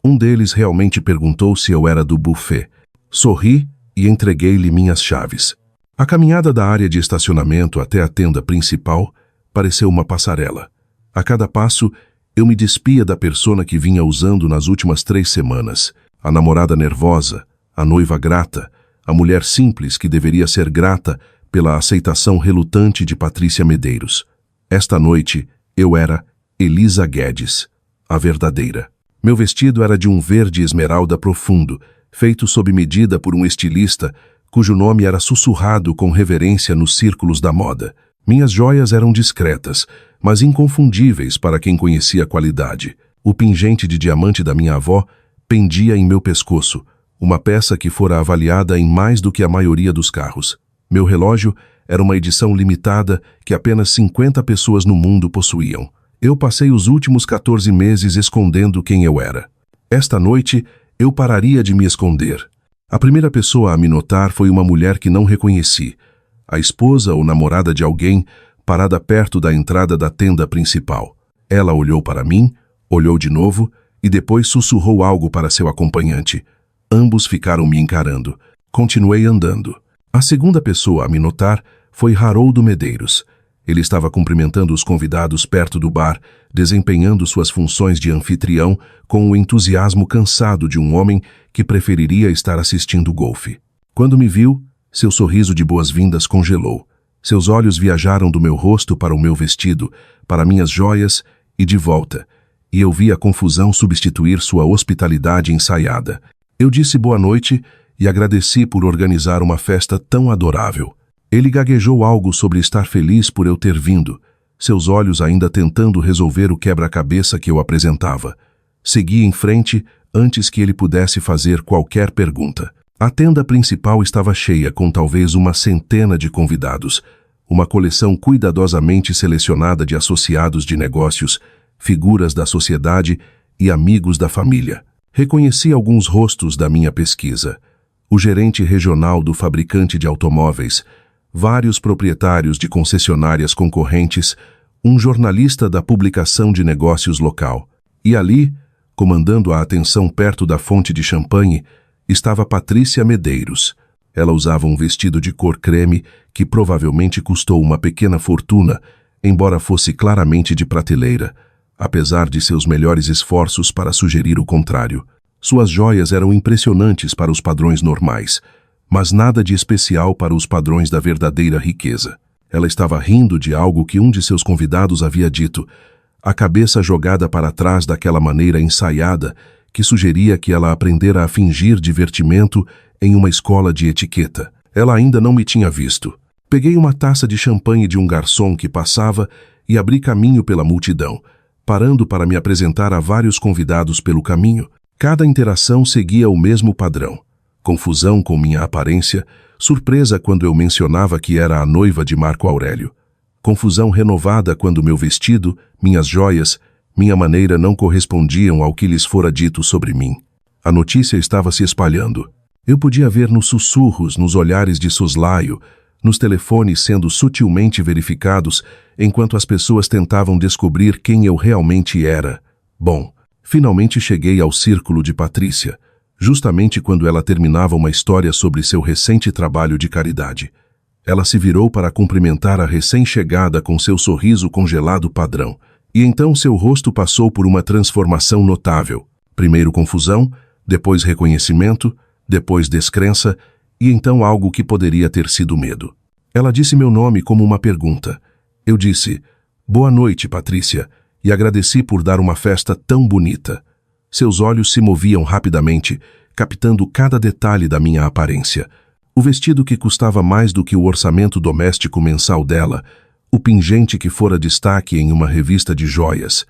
Um deles realmente perguntou se eu era do buffet. Sorri e entreguei-lhe minhas chaves. A caminhada da área de estacionamento até a tenda principal pareceu uma passarela. A cada passo, eu me despia da persona que vinha usando nas últimas 3 semanas. A namorada nervosa, a noiva grata, a mulher simples que deveria ser grata pela aceitação relutante de Patrícia Medeiros. Esta noite, eu era Elisa Guedes, a verdadeira. Meu vestido era de um verde esmeralda profundo, feito sob medida por um estilista, cujo nome era sussurrado com reverência nos círculos da moda. Minhas joias eram discretas, mas inconfundíveis para quem conhecia a qualidade. O pingente de diamante da minha avó pendia em meu pescoço, uma peça que fora avaliada em mais do que a maioria dos carros. Meu relógio era uma edição limitada que apenas 50 pessoas no mundo possuíam. Eu passei os últimos 14 meses escondendo quem eu era. Esta noite, eu pararia de me esconder. A primeira pessoa a me notar foi uma mulher que não reconheci, a esposa ou namorada de alguém parada perto da entrada da tenda principal. Ela olhou para mim, olhou de novo e depois sussurrou algo para seu acompanhante. Ambos ficaram me encarando. Continuei andando. A segunda pessoa a me notar foi Haroldo Medeiros. Ele estava cumprimentando os convidados perto do bar, desempenhando suas funções de anfitrião com o entusiasmo cansado de um homem que preferiria estar assistindo golfe. Quando me viu, seu sorriso de boas-vindas congelou. Seus olhos viajaram do meu rosto para o meu vestido, para minhas joias e de volta, e eu vi a confusão substituir sua hospitalidade ensaiada. Eu disse boa noite e agradeci por organizar uma festa tão adorável. Ele gaguejou algo sobre estar feliz por eu ter vindo, seus olhos ainda tentando resolver o quebra-cabeça que eu apresentava. Segui em frente antes que ele pudesse fazer qualquer pergunta. A tenda principal estava cheia com talvez uma centena de convidados, uma coleção cuidadosamente selecionada de associados de negócios, figuras da sociedade e amigos da família. Reconheci alguns rostos da minha pesquisa. O gerente regional do fabricante de automóveis, vários proprietários de concessionárias concorrentes, um jornalista da publicação de negócios local. E ali, comandando a atenção perto da fonte de champanhe, estava Patrícia Medeiros. Ela usava um vestido de cor creme que provavelmente custou uma pequena fortuna, embora fosse claramente de prateleira, apesar de seus melhores esforços para sugerir o contrário. Suas joias eram impressionantes para os padrões normais, mas nada de especial para os padrões da verdadeira riqueza. Ela estava rindo de algo que um de seus convidados havia dito, a cabeça jogada para trás daquela maneira ensaiada que sugeria que ela aprendera a fingir divertimento em uma escola de etiqueta. Ela ainda não me tinha visto. Peguei uma taça de champanhe de um garçom que passava e abri caminho pela multidão, parando para me apresentar a vários convidados pelo caminho. Cada interação seguia o mesmo padrão. Confusão com minha aparência, surpresa quando eu mencionava que era a noiva de Marco Aurélio. Confusão renovada quando meu vestido, minhas joias, minha maneira não correspondiam ao que lhes fora dito sobre mim. A notícia estava se espalhando. Eu podia ver nos sussurros, nos olhares de soslaio, nos telefones sendo sutilmente verificados, enquanto as pessoas tentavam descobrir quem eu realmente era. Bom, finalmente cheguei ao círculo de Patrícia, justamente quando ela terminava uma história sobre seu recente trabalho de caridade. Ela se virou para cumprimentar a recém-chegada com seu sorriso congelado padrão, e então seu rosto passou por uma transformação notável. Primeiro confusão, depois reconhecimento, depois descrença, e então algo que poderia ter sido medo. Ela disse meu nome como uma pergunta, Eu disse, boa noite, Patrícia, e agradeci por dar uma festa tão bonita. Seus olhos se moviam rapidamente, captando cada detalhe da minha aparência. O vestido que custava mais do que o orçamento doméstico mensal dela, o pingente que fora destaque em uma revista de joias,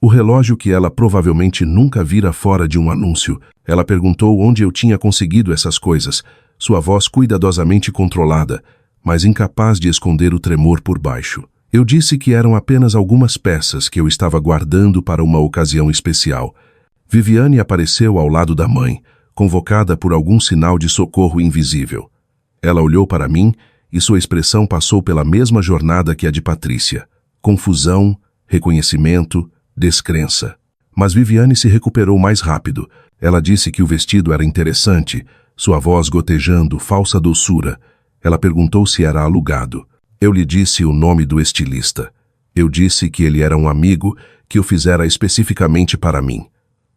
o relógio que ela provavelmente nunca vira fora de um anúncio. Ela perguntou onde eu tinha conseguido essas coisas, sua voz cuidadosamente controlada, mas incapaz de esconder o tremor por baixo. Eu disse que eram apenas algumas peças que eu estava guardando para uma ocasião especial. Viviane apareceu ao lado da mãe, convocada por algum sinal de socorro invisível. Ela olhou para mim e sua expressão passou pela mesma jornada que a de Patrícia. Confusão, reconhecimento, descrença. Mas Viviane se recuperou mais rápido. Ela disse que o vestido era interessante, sua voz gotejando, falsa doçura. Ela perguntou se era alugado. Eu lhe disse o nome do estilista. Eu disse que ele era um amigo que o fizera especificamente para mim.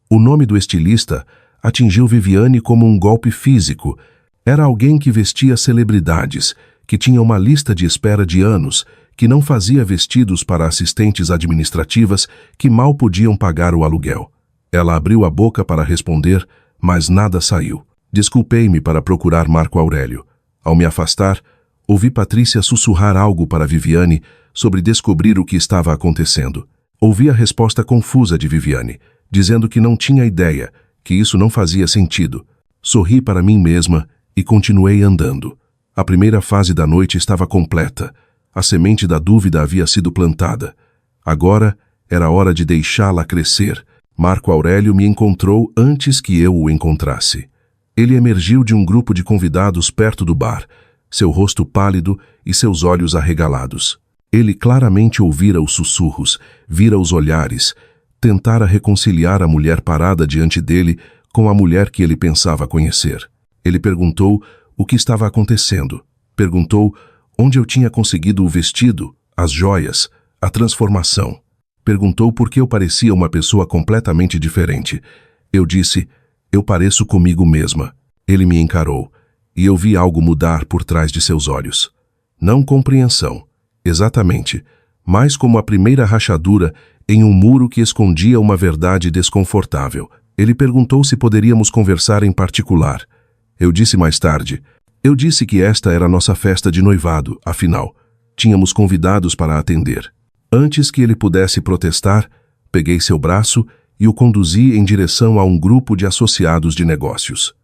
O nome do estilista atingiu Viviane como um golpe físico. Era alguém que vestia celebridades, que tinha uma lista de espera de anos, que não fazia vestidos para assistentes administrativas que mal podiam pagar o aluguel. Ela abriu a boca para responder, mas nada saiu. Desculpei-me para procurar Marco Aurélio. Ao me afastar, ouvi Patrícia sussurrar algo para Viviane sobre descobrir o que estava acontecendo. Ouvi a resposta confusa de Viviane, dizendo que não tinha ideia, que isso não fazia sentido. Sorri para mim mesma e continuei andando. A primeira fase da noite estava completa. A semente da dúvida havia sido plantada. Agora era hora de deixá-la crescer. Marco Aurélio me encontrou antes que eu o encontrasse. Ele emergiu de um grupo de convidados perto do bar, seu rosto pálido e seus olhos arregalados. Ele claramente ouvira os sussurros, vira os olhares, tentara reconciliar a mulher parada diante dele com a mulher que ele pensava conhecer. Ele perguntou o que estava acontecendo. Perguntou onde eu tinha conseguido o vestido, as joias, a transformação. Perguntou por que eu parecia uma pessoa completamente diferente. Eu disse, eu pareço comigo mesma. Ele me encarou, e eu vi algo mudar por trás de seus olhos. Não compreensão, exatamente, mas como a primeira rachadura em um muro que escondia uma verdade desconfortável. Ele perguntou se poderíamos conversar em particular. Eu disse mais tarde. Eu disse que esta era nossa festa de noivado, afinal. Tínhamos convidados para atender. Antes que ele pudesse protestar, peguei seu braço e o conduzi em direção a um grupo de associados de negócios.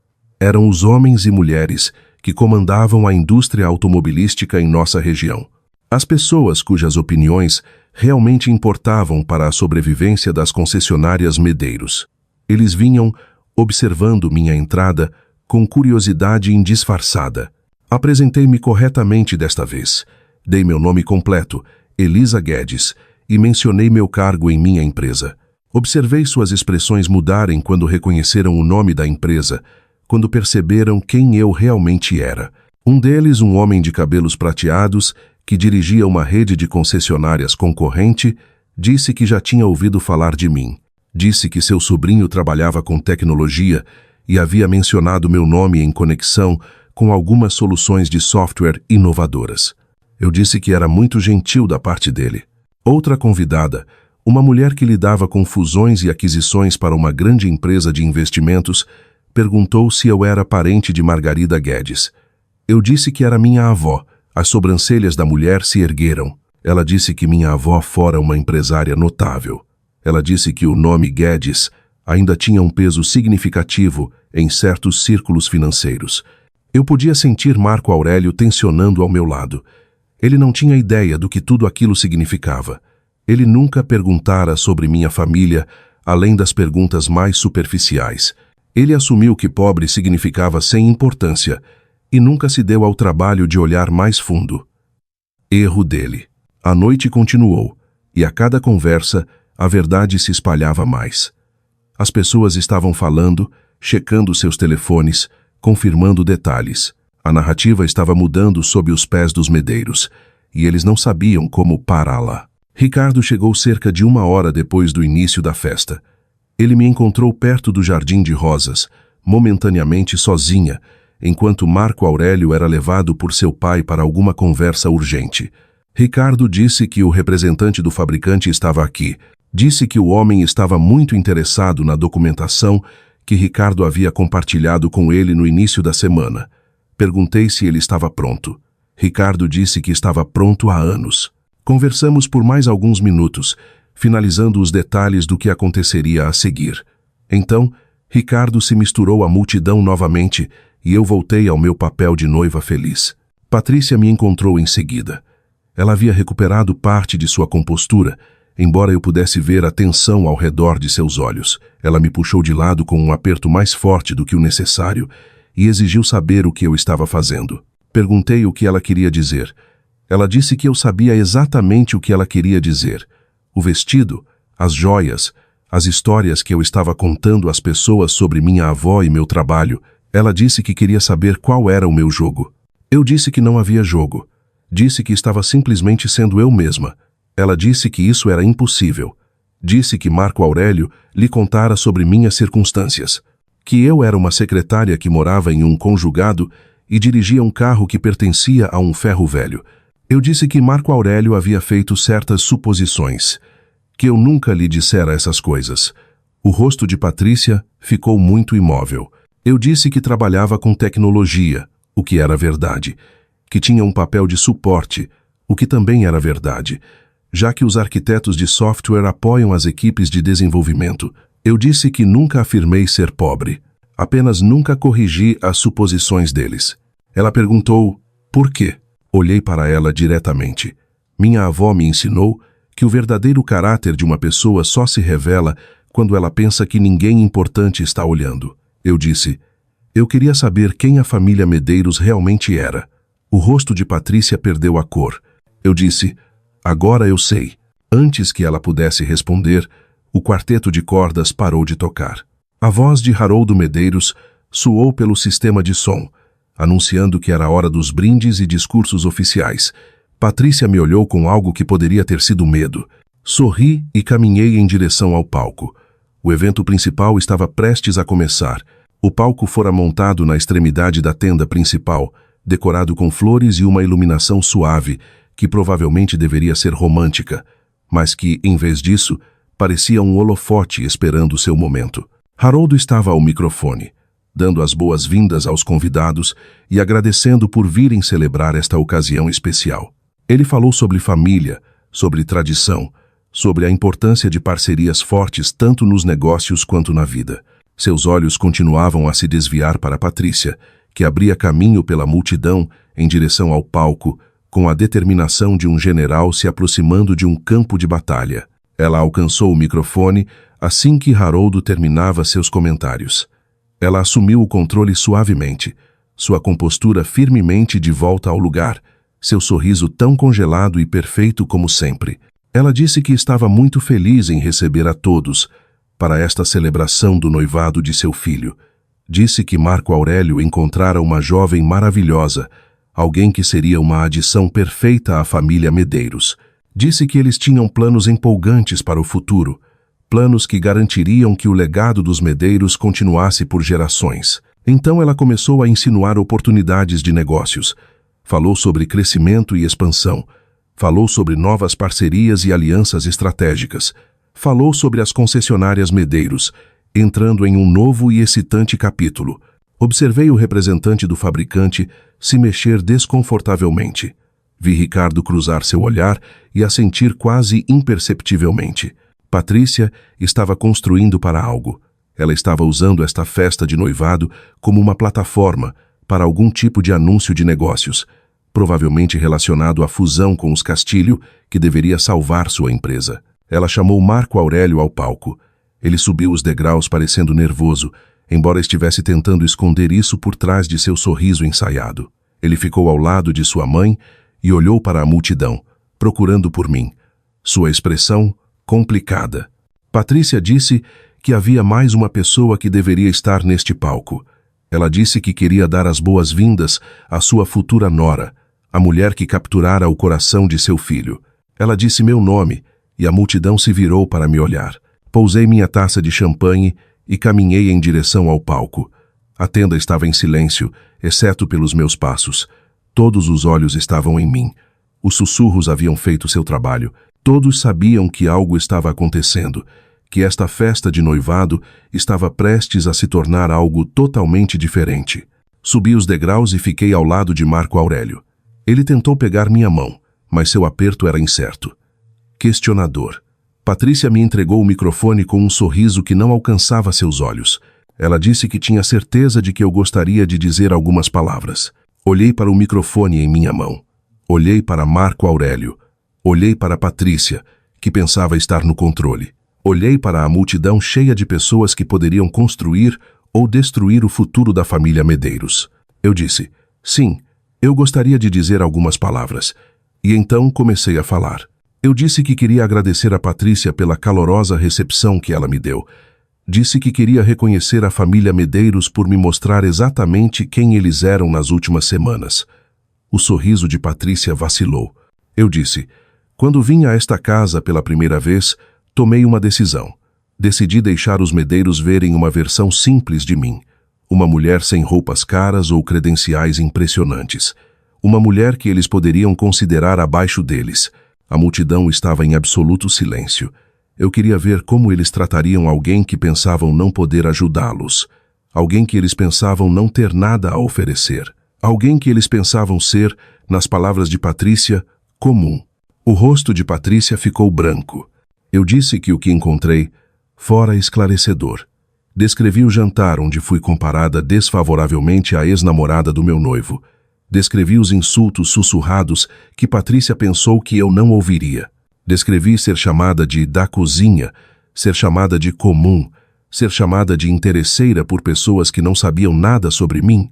Eram os homens e mulheres que comandavam a indústria automobilística em nossa região. As pessoas cujas opiniões realmente importavam para a sobrevivência das concessionárias Medeiros. Eles vinham observando minha entrada com curiosidade indisfarçada. Apresentei-me corretamente desta vez. Dei meu nome completo, Elisa Guedes, e mencionei meu cargo em minha empresa. Observei suas expressões mudarem quando reconheceram o nome da empresa, quando perceberam quem eu realmente era. Um deles, um homem de cabelos prateados, que dirigia uma rede de concessionárias concorrente, disse que já tinha ouvido falar de mim. Disse que seu sobrinho trabalhava com tecnologia e havia mencionado meu nome em conexão com algumas soluções de software inovadoras. Eu disse que era muito gentil da parte dele. Outra convidada, uma mulher que lidava com fusões e aquisições para uma grande empresa de investimentos, perguntou se eu era parente de Margarida Guedes. Eu disse que era minha avó. As sobrancelhas da mulher se ergueram. Ela disse que minha avó fora uma empresária notável. Ela disse que o nome Guedes ainda tinha um peso significativo em certos círculos financeiros. Eu podia sentir Marco Aurélio tensionando ao meu lado. Ele não tinha ideia do que tudo aquilo significava. Ele nunca perguntara sobre minha família, além das perguntas mais superficiais. Ele assumiu que pobre significava sem importância e nunca se deu ao trabalho de olhar mais fundo. Erro dele. A noite continuou, e a cada conversa, a verdade se espalhava mais. As pessoas estavam falando, checando seus telefones, confirmando detalhes. A narrativa estava mudando sob os pés dos Medeiros, e eles não sabiam como pará-la. Ricardo chegou cerca de 1 hora depois do início da festa. Ele me encontrou perto do Jardim de Rosas, momentaneamente sozinha, enquanto Marco Aurélio era levado por seu pai para alguma conversa urgente. Ricardo disse que o representante do fabricante estava aqui. Disse que o homem estava muito interessado na documentação que Ricardo havia compartilhado com ele no início da semana. Perguntei se ele estava pronto. Ricardo disse que estava pronto há anos. Conversamos por mais alguns minutos, finalizando os detalhes do que aconteceria a seguir. Então, Ricardo se misturou à multidão novamente e eu voltei ao meu papel de noiva feliz. Patrícia me encontrou em seguida. Ela havia recuperado parte de sua compostura, embora eu pudesse ver a tensão ao redor de seus olhos. Ela me puxou de lado com um aperto mais forte do que o necessário e exigiu saber o que eu estava fazendo. Perguntei o que ela queria dizer. Ela disse que eu sabia exatamente o que ela queria dizer. O vestido, as joias, as histórias que eu estava contando às pessoas sobre minha avó e meu trabalho. Ela disse que queria saber qual era o meu jogo. Eu disse que não havia jogo. Disse que estava simplesmente sendo eu mesma. Ela disse que isso era impossível. Disse que Marco Aurélio lhe contara sobre minhas circunstâncias. Que eu era uma secretária que morava em um conjugado e dirigia um carro que pertencia a um ferro velho. Eu disse que Marco Aurélio havia feito certas suposições, que eu nunca lhe dissera essas coisas. O rosto de Patrícia ficou muito imóvel. Eu disse que trabalhava com tecnologia, o que era verdade, que tinha um papel de suporte, o que também era verdade, já que os arquitetos de software apoiam as equipes de desenvolvimento. Eu disse que nunca afirmei ser pobre, apenas nunca corrigi as suposições deles. Ela perguntou, por quê? Olhei para ela diretamente. Minha avó me ensinou que o verdadeiro caráter de uma pessoa só se revela quando ela pensa que ninguém importante está olhando. Eu disse, eu queria saber quem a família Medeiros realmente era. O rosto de Patrícia perdeu a cor. Eu disse, agora eu sei. Antes que ela pudesse responder, o quarteto de cordas parou de tocar. A voz de Haroldo Medeiros soou pelo sistema de som, anunciando que era hora dos brindes e discursos oficiais. Patrícia me olhou com algo que poderia ter sido medo. Sorri e caminhei em direção ao palco. O evento principal estava prestes a começar. O palco fora montado na extremidade da tenda principal, decorado com flores e uma iluminação suave, que provavelmente deveria ser romântica, mas que, em vez disso, parecia um holofote esperando seu momento. Haroldo estava ao microfone, dando as boas-vindas aos convidados e agradecendo por virem celebrar esta ocasião especial. Ele falou sobre família, sobre tradição, sobre a importância de parcerias fortes tanto nos negócios quanto na vida. Seus olhos continuavam a se desviar para Patrícia, que abria caminho pela multidão em direção ao palco, com a determinação de um general se aproximando de um campo de batalha. Ela alcançou o microfone assim que Haroldo terminava seus comentários. Ela assumiu o controle suavemente, sua compostura firmemente de volta ao lugar, seu sorriso tão congelado e perfeito como sempre. Ela disse que estava muito feliz em receber a todos para esta celebração do noivado de seu filho. Disse que Marco Aurélio encontrara uma jovem maravilhosa, alguém que seria uma adição perfeita à família Medeiros. Disse que eles tinham planos empolgantes para o futuro, planos que garantiriam que o legado dos Medeiros continuasse por gerações. Então ela começou a insinuar oportunidades de negócios. Falou sobre crescimento e expansão. Falou sobre novas parcerias e alianças estratégicas. Falou sobre as concessionárias Medeiros, entrando em um novo e excitante capítulo. Observei o representante do fabricante se mexer desconfortavelmente. Vi Ricardo cruzar seu olhar e assentir quase imperceptivelmente. Patrícia estava construindo para algo. Ela estava usando esta festa de noivado como uma plataforma para algum tipo de anúncio de negócios, provavelmente relacionado à fusão com os Castilho, que deveria salvar sua empresa. Ela chamou Marco Aurélio ao palco. Ele subiu os degraus parecendo nervoso, embora estivesse tentando esconder isso por trás de seu sorriso ensaiado. Ele ficou ao lado de sua mãe e olhou para a multidão, procurando por mim. Sua expressão complicada. Patrícia disse que havia mais uma pessoa que deveria estar neste palco. Ela disse que queria dar as boas-vindas à sua futura nora, a mulher que capturara o coração de seu filho. Ela disse meu nome e a multidão se virou para me olhar. Pousei minha taça de champanhe e caminhei em direção ao palco. A tenda estava em silêncio, exceto pelos meus passos. Todos os olhos estavam em mim. Os sussurros haviam feito seu trabalho. Todos sabiam que algo estava acontecendo, que esta festa de noivado estava prestes a se tornar algo totalmente diferente. Subi os degraus e fiquei ao lado de Marco Aurélio. Ele tentou pegar minha mão, mas seu aperto era incerto. Questionador. Patrícia me entregou o microfone com um sorriso que não alcançava seus olhos. Ela disse que tinha certeza de que eu gostaria de dizer algumas palavras. Olhei para o microfone em minha mão. Olhei para Marco Aurélio. Olhei para Patrícia, que pensava estar no controle. Olhei para a multidão cheia de pessoas que poderiam construir ou destruir o futuro da família Medeiros. Eu disse, sim, eu gostaria de dizer algumas palavras. E então comecei a falar. Eu disse que queria agradecer a Patrícia pela calorosa recepção que ela me deu. Disse que queria reconhecer a família Medeiros por me mostrar exatamente quem eles eram nas últimas semanas. O sorriso de Patrícia vacilou. Eu disse, quando vim a esta casa pela primeira vez, tomei uma decisão. Decidi deixar os Medeiros verem uma versão simples de mim. Uma mulher sem roupas caras ou credenciais impressionantes. Uma mulher que eles poderiam considerar abaixo deles. A multidão estava em absoluto silêncio. Eu queria ver como eles tratariam alguém que pensavam não poder ajudá-los. Alguém que eles pensavam não ter nada a oferecer. Alguém que eles pensavam ser, nas palavras de Patrícia, comum. O rosto de Patrícia ficou branco. Eu disse que o que encontrei fora esclarecedor. Descrevi o jantar onde fui comparada desfavoravelmente à ex-namorada do meu noivo. Descrevi os insultos sussurrados que Patrícia pensou que eu não ouviria. Descrevi ser chamada de da cozinha, ser chamada de comum, ser chamada de interesseira por pessoas que não sabiam nada sobre mim.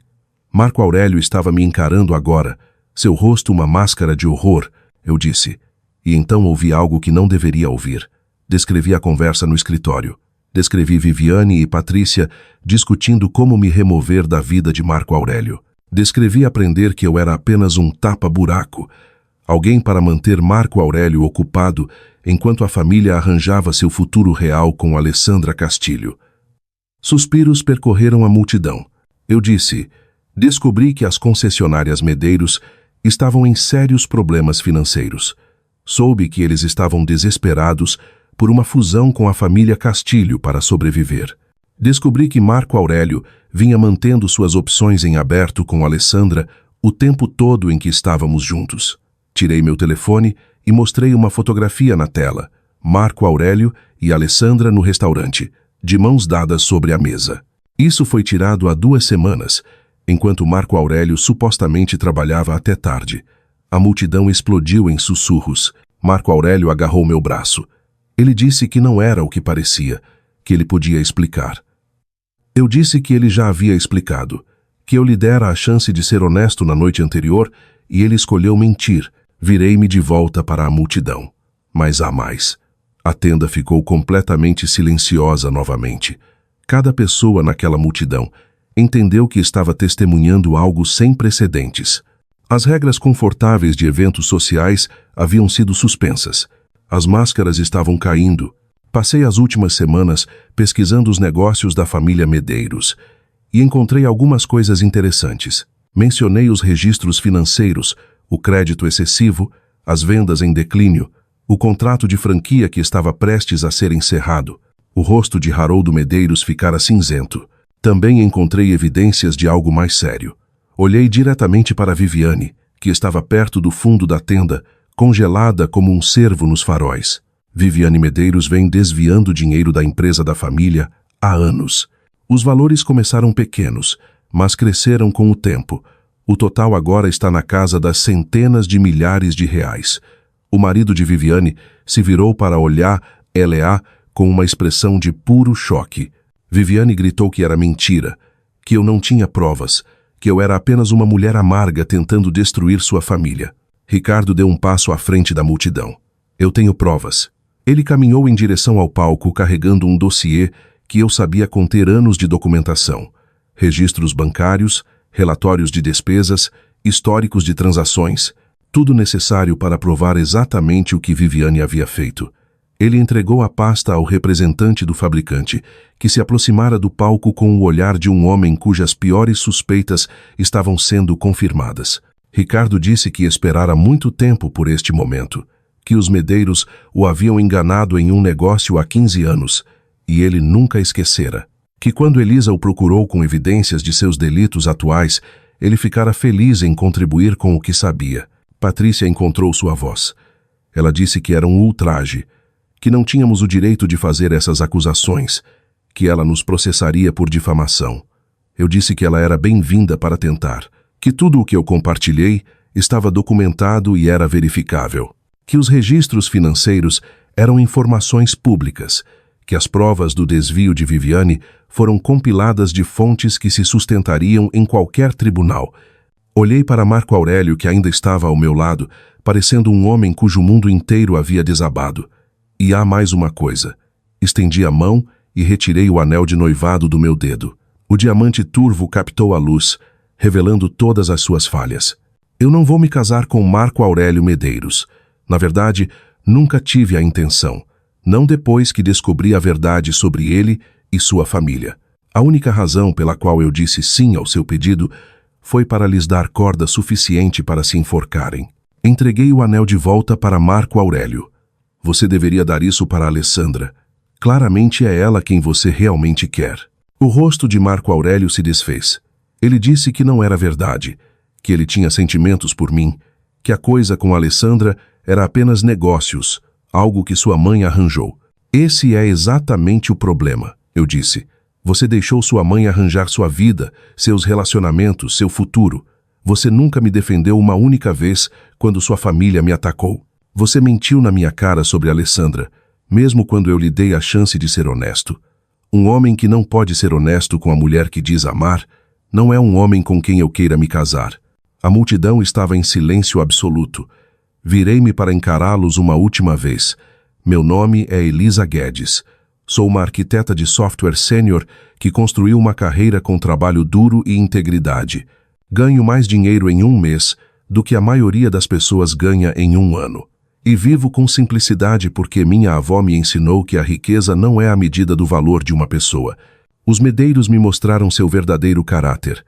Marco Aurélio estava me encarando agora, seu rosto uma máscara de horror, eu disse. E então ouvi algo que não deveria ouvir. Descrevi a conversa no escritório. Descrevi Viviane e Patrícia discutindo como me remover da vida de Marco Aurélio. Descrevi aprender que eu era apenas um tapa-buraco, alguém para manter Marco Aurélio ocupado enquanto a família arranjava seu futuro real com Alessandra Castilho. Suspiros percorreram a multidão. Eu disse, descobri que as concessionárias Medeiros estavam em sérios problemas financeiros. Soube que eles estavam desesperados por uma fusão com a família Castilho para sobreviver. Descobri que Marco Aurélio vinha mantendo suas opções em aberto com Alessandra o tempo todo em que estávamos juntos. Tirei meu telefone e mostrei uma fotografia na tela. Marco Aurélio e Alessandra no restaurante, de mãos dadas sobre a mesa. Isso foi tirado há 2 semanas, enquanto Marco Aurélio supostamente trabalhava até tarde. A multidão explodiu em sussurros. Marco Aurélio agarrou meu braço. Ele disse que não era o que parecia, que ele podia explicar. Eu disse que ele já havia explicado, que eu lhe dera a chance de ser honesto na noite anterior e ele escolheu mentir. Virei-me de volta para a multidão. Mas há mais. A tenda ficou completamente silenciosa novamente. Cada pessoa naquela multidão entendeu que estava testemunhando algo sem precedentes. As regras confortáveis de eventos sociais haviam sido suspensas. As máscaras estavam caindo. Passei as últimas semanas pesquisando os negócios da família Medeiros e encontrei algumas coisas interessantes. Mencionei os registros financeiros, o crédito excessivo, as vendas em declínio, o contrato de franquia que estava prestes a ser encerrado. O rosto de Haroldo Medeiros ficara cinzento. Também encontrei evidências de algo mais sério. Olhei diretamente para Viviane, que estava perto do fundo da tenda, congelada como um cervo nos faróis. Viviane Medeiros vem desviando dinheiro da empresa da família há anos. Os valores começaram pequenos, mas cresceram com o tempo. O total agora está na casa das centenas de milhares de reais. O marido de Viviane se virou para olhar L.A. com uma expressão de puro choque. Viviane gritou que era mentira, que eu não tinha provas, que eu era apenas uma mulher amarga tentando destruir sua família. Ricardo deu um passo à frente da multidão. Eu tenho provas. Ele caminhou em direção ao palco carregando um dossiê que eu sabia conter anos de documentação. Registros bancários, relatórios de despesas, históricos de transações, tudo necessário para provar exatamente o que Viviane havia feito. Ele entregou a pasta ao representante do fabricante, que se aproximara do palco com o olhar de um homem cujas piores suspeitas estavam sendo confirmadas. Ricardo disse que esperara muito tempo por este momento, que os Medeiros o haviam enganado em um negócio há 15 anos, e ele nunca esquecera. Que quando Elisa o procurou com evidências de seus delitos atuais, ele ficara feliz em contribuir com o que sabia. Patrícia encontrou sua voz. Ela disse que era um ultraje, que não tínhamos o direito de fazer essas acusações, que ela nos processaria por difamação. Eu disse que ela era bem-vinda para tentar, que tudo o que eu compartilhei estava documentado e era verificável, que os registros financeiros eram informações públicas, que as provas do desvio de Viviane foram compiladas de fontes que se sustentariam em qualquer tribunal. Olhei para Marco Aurélio, que ainda estava ao meu lado, parecendo um homem cujo mundo inteiro havia desabado. E há mais uma coisa. Estendi a mão e retirei o anel de noivado do meu dedo. O diamante turvo captou a luz, revelando todas as suas falhas. Eu não vou me casar com Marco Aurélio Medeiros. Na verdade, nunca tive a intenção. Não depois que descobri a verdade sobre ele e sua família. A única razão pela qual eu disse sim ao seu pedido foi para lhes dar corda suficiente para se enforcarem. Entreguei o anel de volta para Marco Aurélio. Você deveria dar isso para Alessandra. Claramente é ela quem você realmente quer. O rosto de Marco Aurélio se desfez. Ele disse que não era verdade, que ele tinha sentimentos por mim, que a coisa com Alessandra era apenas negócios, algo que sua mãe arranjou. Esse é exatamente o problema, eu disse. Você deixou sua mãe arranjar sua vida, seus relacionamentos, seu futuro. Você nunca me defendeu uma única vez quando sua família me atacou. Você mentiu na minha cara sobre Alessandra, mesmo quando eu lhe dei a chance de ser honesto. Um homem que não pode ser honesto com a mulher que diz amar, não é um homem com quem eu queira me casar. A multidão estava em silêncio absoluto. Virei-me para encará-los uma última vez. Meu nome é Elisa Guedes. Sou uma arquiteta de software sênior que construiu uma carreira com trabalho duro e integridade. Ganho mais dinheiro em um mês do que a maioria das pessoas ganha em um ano. E vivo com simplicidade porque minha avó me ensinou que a riqueza não é a medida do valor de uma pessoa. Os Medeiros me mostraram seu verdadeiro caráter.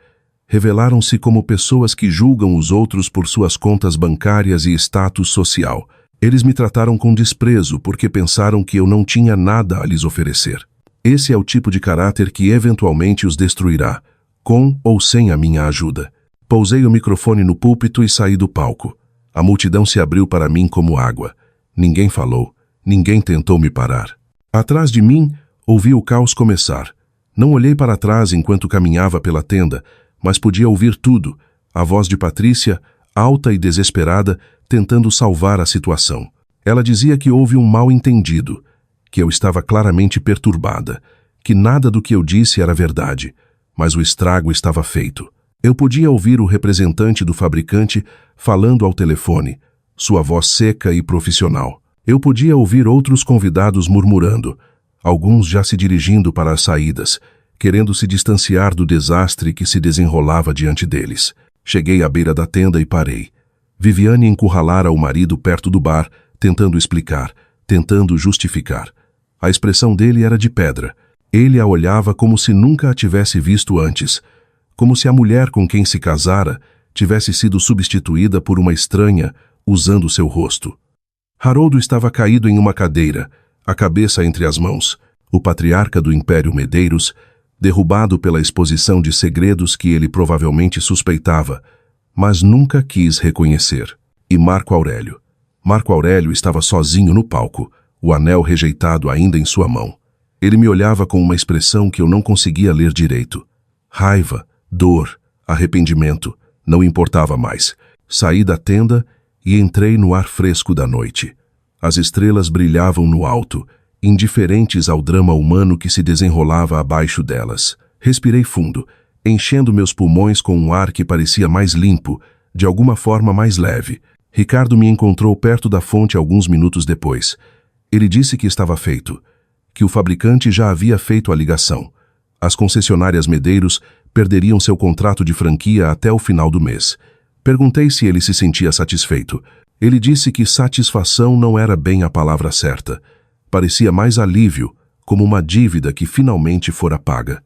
Revelaram-se como pessoas que julgam os outros por suas contas bancárias e status social. Eles me trataram com desprezo porque pensaram que eu não tinha nada a lhes oferecer. Esse é o tipo de caráter que eventualmente os destruirá, com ou sem a minha ajuda. Pousei o microfone no púlpito e saí do palco. A multidão se abriu para mim como água. Ninguém falou, ninguém tentou me parar. Atrás de mim, ouvi o caos começar. Não olhei para trás enquanto caminhava pela tenda, mas podia ouvir tudo. A voz de Patrícia, alta e desesperada, tentando salvar a situação. Ela dizia que houve um mal-entendido, que eu estava claramente perturbada, que nada do que eu disse era verdade, mas o estrago estava feito. Eu podia ouvir o representante do fabricante falando ao telefone, sua voz seca e profissional. Eu podia ouvir outros convidados murmurando, alguns já se dirigindo para as saídas, querendo se distanciar do desastre que se desenrolava diante deles. Cheguei à beira da tenda e parei. Viviane encurralara o marido perto do bar, tentando explicar, tentando justificar. A expressão dele era de pedra. Ele a olhava como se nunca a tivesse visto antes, como se a mulher com quem se casara tivesse sido substituída por uma estranha, usando seu rosto. Haroldo estava caído em uma cadeira, a cabeça entre as mãos. O patriarca do Império Medeiros, derrubado pela exposição de segredos que ele provavelmente suspeitava, mas nunca quis reconhecer. E Marco Aurélio. Marco Aurélio estava sozinho no palco, o anel rejeitado ainda em sua mão. Ele me olhava com uma expressão que eu não conseguia ler direito. Raiva, dor, arrependimento, não importava mais. Saí da tenda e entrei no ar fresco da noite. As estrelas brilhavam no alto, indiferentes ao drama humano que se desenrolava abaixo delas. Respirei fundo, enchendo meus pulmões com um ar que parecia mais limpo, de alguma forma mais leve. Ricardo me encontrou perto da fonte alguns minutos depois. Ele disse que estava feito, que o fabricante já havia feito a ligação. As concessionárias Medeiros perderiam seu contrato de franquia até o final do mês. Perguntei se ele se sentia satisfeito. Ele disse que satisfação não era bem a palavra certa. Parecia mais alívio, como uma dívida que finalmente fora paga.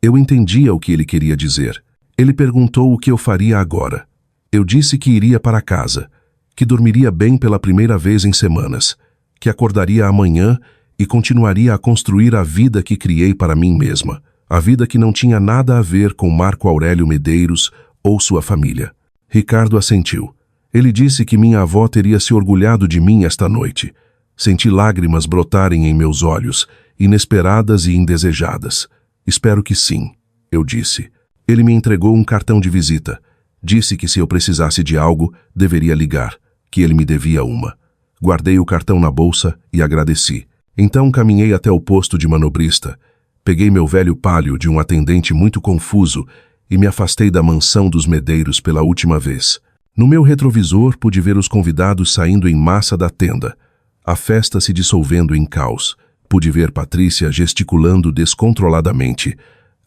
Eu entendia o que ele queria dizer. Ele perguntou o que eu faria agora. Eu disse que iria para casa, que dormiria bem pela primeira vez em semanas, que acordaria amanhã e continuaria a construir a vida que criei para mim mesma, a vida que não tinha nada a ver com Marco Aurélio Medeiros ou sua família. Ricardo assentiu. Ele disse que minha avó teria se orgulhado de mim esta noite. Senti lágrimas brotarem em meus olhos, inesperadas e indesejadas. Espero que sim, eu disse. Ele me entregou um cartão de visita. Disse que se eu precisasse de algo, deveria ligar, que ele me devia uma. Guardei o cartão na bolsa e agradeci. Então caminhei até o posto de manobrista. Peguei meu velho Palio de um atendente muito confuso e me afastei da mansão dos Medeiros pela última vez. No meu retrovisor pude ver os convidados saindo em massa da tenda. A festa se dissolvendo em caos. Pude ver Patrícia gesticulando descontroladamente,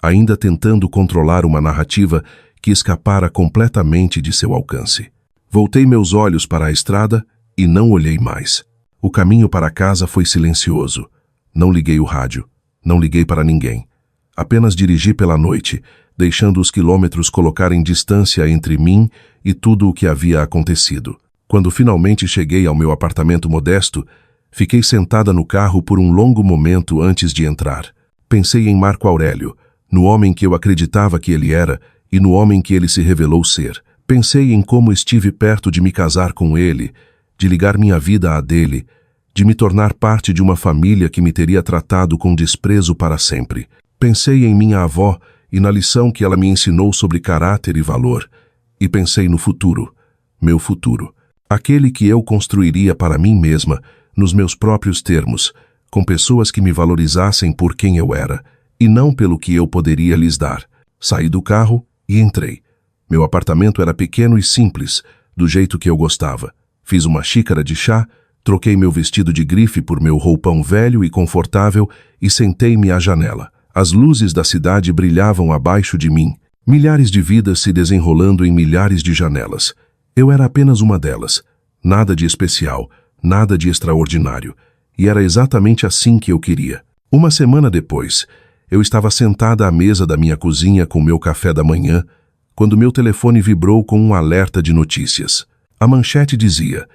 ainda tentando controlar uma narrativa que escapara completamente de seu alcance. Voltei meus olhos para a estrada e não olhei mais. O caminho para casa foi silencioso. Não liguei o rádio. Não liguei para ninguém. Apenas dirigi pela noite, deixando os quilômetros colocarem distância entre mim e tudo o que havia acontecido. Quando finalmente cheguei ao meu apartamento modesto, fiquei sentada no carro por um longo momento antes de entrar. Pensei em Marco Aurélio, no homem que eu acreditava que ele era e no homem que ele se revelou ser. Pensei em como estive perto de me casar com ele, de ligar minha vida à dele, de me tornar parte de uma família que me teria tratado com desprezo para sempre. Pensei em minha avó e na lição que ela me ensinou sobre caráter e valor. E pensei no futuro, meu futuro. Aquele que eu construiria para mim mesma, nos meus próprios termos, com pessoas que me valorizassem por quem eu era, e não pelo que eu poderia lhes dar. Saí do carro e entrei. Meu apartamento era pequeno e simples, do jeito que eu gostava. Fiz uma xícara de chá, troquei meu vestido de grife por meu roupão velho e confortável e sentei-me à janela. As luzes da cidade brilhavam abaixo de mim, milhares de vidas se desenrolando em milhares de janelas. Eu era apenas uma delas. Nada de especial, nada de extraordinário. E era exatamente assim que eu queria. Uma semana depois, eu estava sentada à mesa da minha cozinha com meu café da manhã, quando meu telefone vibrou com um alerta de notícias. A manchete dizia: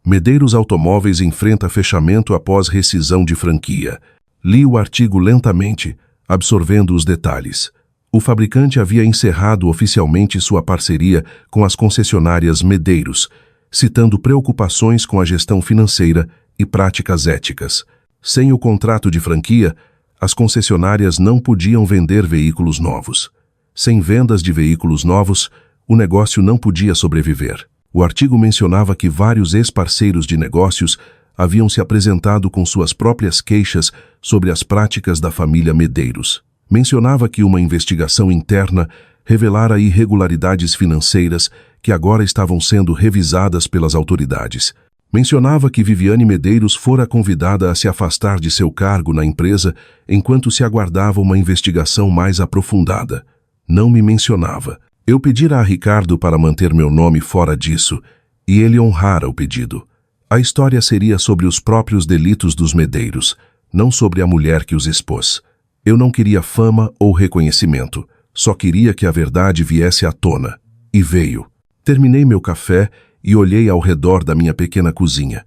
Medeiros Automóveis enfrenta fechamento após rescisão de franquia. Li o artigo lentamente, absorvendo os detalhes. O fabricante havia encerrado oficialmente sua parceria com as concessionárias Medeiros, citando preocupações com a gestão financeira e práticas éticas. Sem o contrato de franquia, as concessionárias não podiam vender veículos novos. Sem vendas de veículos novos, o negócio não podia sobreviver. O artigo mencionava que vários ex-parceiros de negócios haviam se apresentado com suas próprias queixas sobre as práticas da família Medeiros. Mencionava que uma investigação interna revelara irregularidades financeiras que agora estavam sendo revisadas pelas autoridades. Mencionava que Viviane Medeiros fora convidada a se afastar de seu cargo na empresa enquanto se aguardava uma investigação mais aprofundada. Não me mencionava. Eu pedira a Ricardo para manter meu nome fora disso, e ele honrara o pedido. A história seria sobre os próprios delitos dos Medeiros, não sobre a mulher que os expôs. Eu não queria fama ou reconhecimento, só queria que a verdade viesse à tona. E veio. Terminei meu café e olhei ao redor da minha pequena cozinha.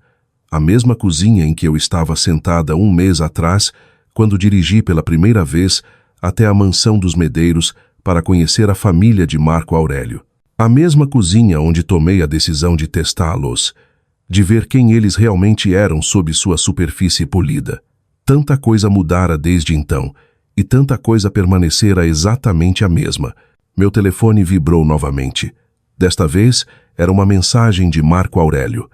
A mesma cozinha em que eu estava sentada um mês atrás, quando dirigi pela primeira vez até a mansão dos Medeiros para conhecer a família de Marco Aurélio. A mesma cozinha onde tomei a decisão de testá-los, de ver quem eles realmente eram sob sua superfície polida. Tanta coisa mudara desde então, e tanta coisa permanecera exatamente a mesma. Meu telefone vibrou novamente. Desta vez, era uma mensagem de Marco Aurélio.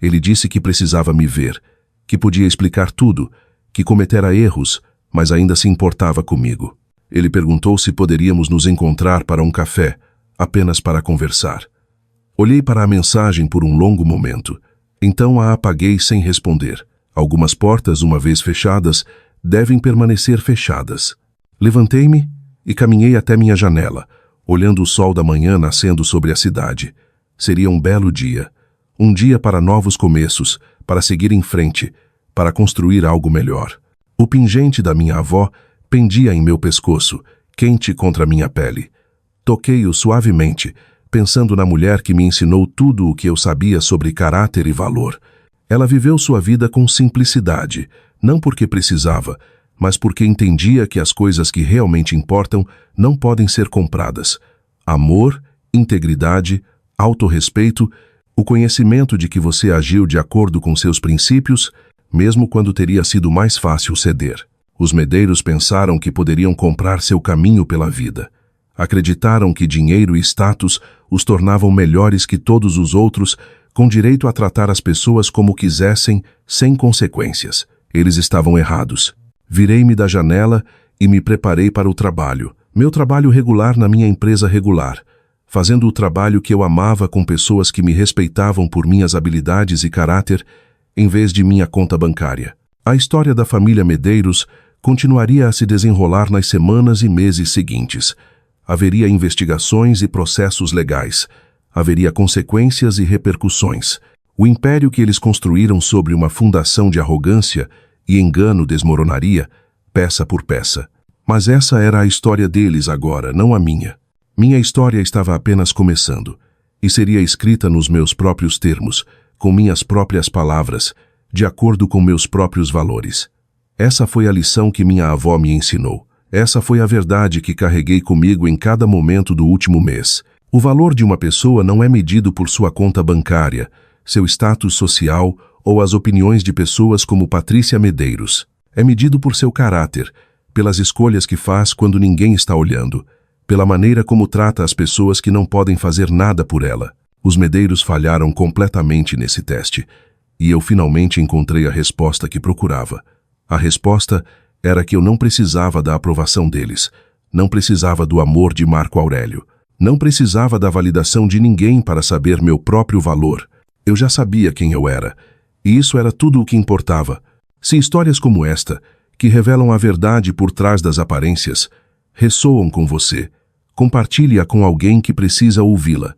Ele disse que precisava me ver, que podia explicar tudo, que cometera erros, mas ainda se importava comigo. Ele perguntou se poderíamos nos encontrar para um café, apenas para conversar. Olhei para a mensagem por um longo momento. Então a apaguei sem responder. Algumas portas, uma vez fechadas, devem permanecer fechadas. Levantei-me e caminhei até minha janela, olhando o sol da manhã nascendo sobre a cidade. Seria um belo dia. Um dia para novos começos, para seguir em frente, para construir algo melhor. O pingente da minha avó pendia em meu pescoço, quente contra minha pele. Toquei-o suavemente, pensando na mulher que me ensinou tudo o que eu sabia sobre caráter e valor. Ela viveu sua vida com simplicidade, não porque precisava, mas porque entendia que as coisas que realmente importam não podem ser compradas. Amor, integridade, autorrespeito, o conhecimento de que você agiu de acordo com seus princípios, mesmo quando teria sido mais fácil ceder. Os Medeiros pensaram que poderiam comprar seu caminho pela vida. Acreditaram que dinheiro e status os tornavam melhores que todos os outros, com direito a tratar as pessoas como quisessem, sem consequências. Eles estavam errados. Virei-me da janela e me preparei para o trabalho. Meu trabalho regular na minha empresa regular, fazendo o trabalho que eu amava com pessoas que me respeitavam por minhas habilidades e caráter, em vez de minha conta bancária. A história da família Medeiros continuaria a se desenrolar nas semanas e meses seguintes. Haveria investigações e processos legais. Haveria consequências e repercussões. O império que eles construíram sobre uma fundação de arrogância e engano desmoronaria, peça por peça. Mas essa era a história deles agora, não a minha. Minha história estava apenas começando, e seria escrita nos meus próprios termos, com minhas próprias palavras, de acordo com meus próprios valores. Essa foi a lição que minha avó me ensinou. Essa foi a verdade que carreguei comigo em cada momento do último mês. O valor de uma pessoa não é medido por sua conta bancária, seu status social ou as opiniões de pessoas como Patrícia Medeiros. É medido por seu caráter, pelas escolhas que faz quando ninguém está olhando, pela maneira como trata as pessoas que não podem fazer nada por ela. Os Medeiros falharam completamente nesse teste, e eu finalmente encontrei a resposta que procurava. A resposta era que eu não precisava da aprovação deles, não precisava do amor de Marco Aurélio, não precisava da validação de ninguém para saber meu próprio valor. Eu já sabia quem eu era, e isso era tudo o que importava. Se histórias como esta, que revelam a verdade por trás das aparências, ressoam com você, compartilhe-a com alguém que precisa ouvi-la.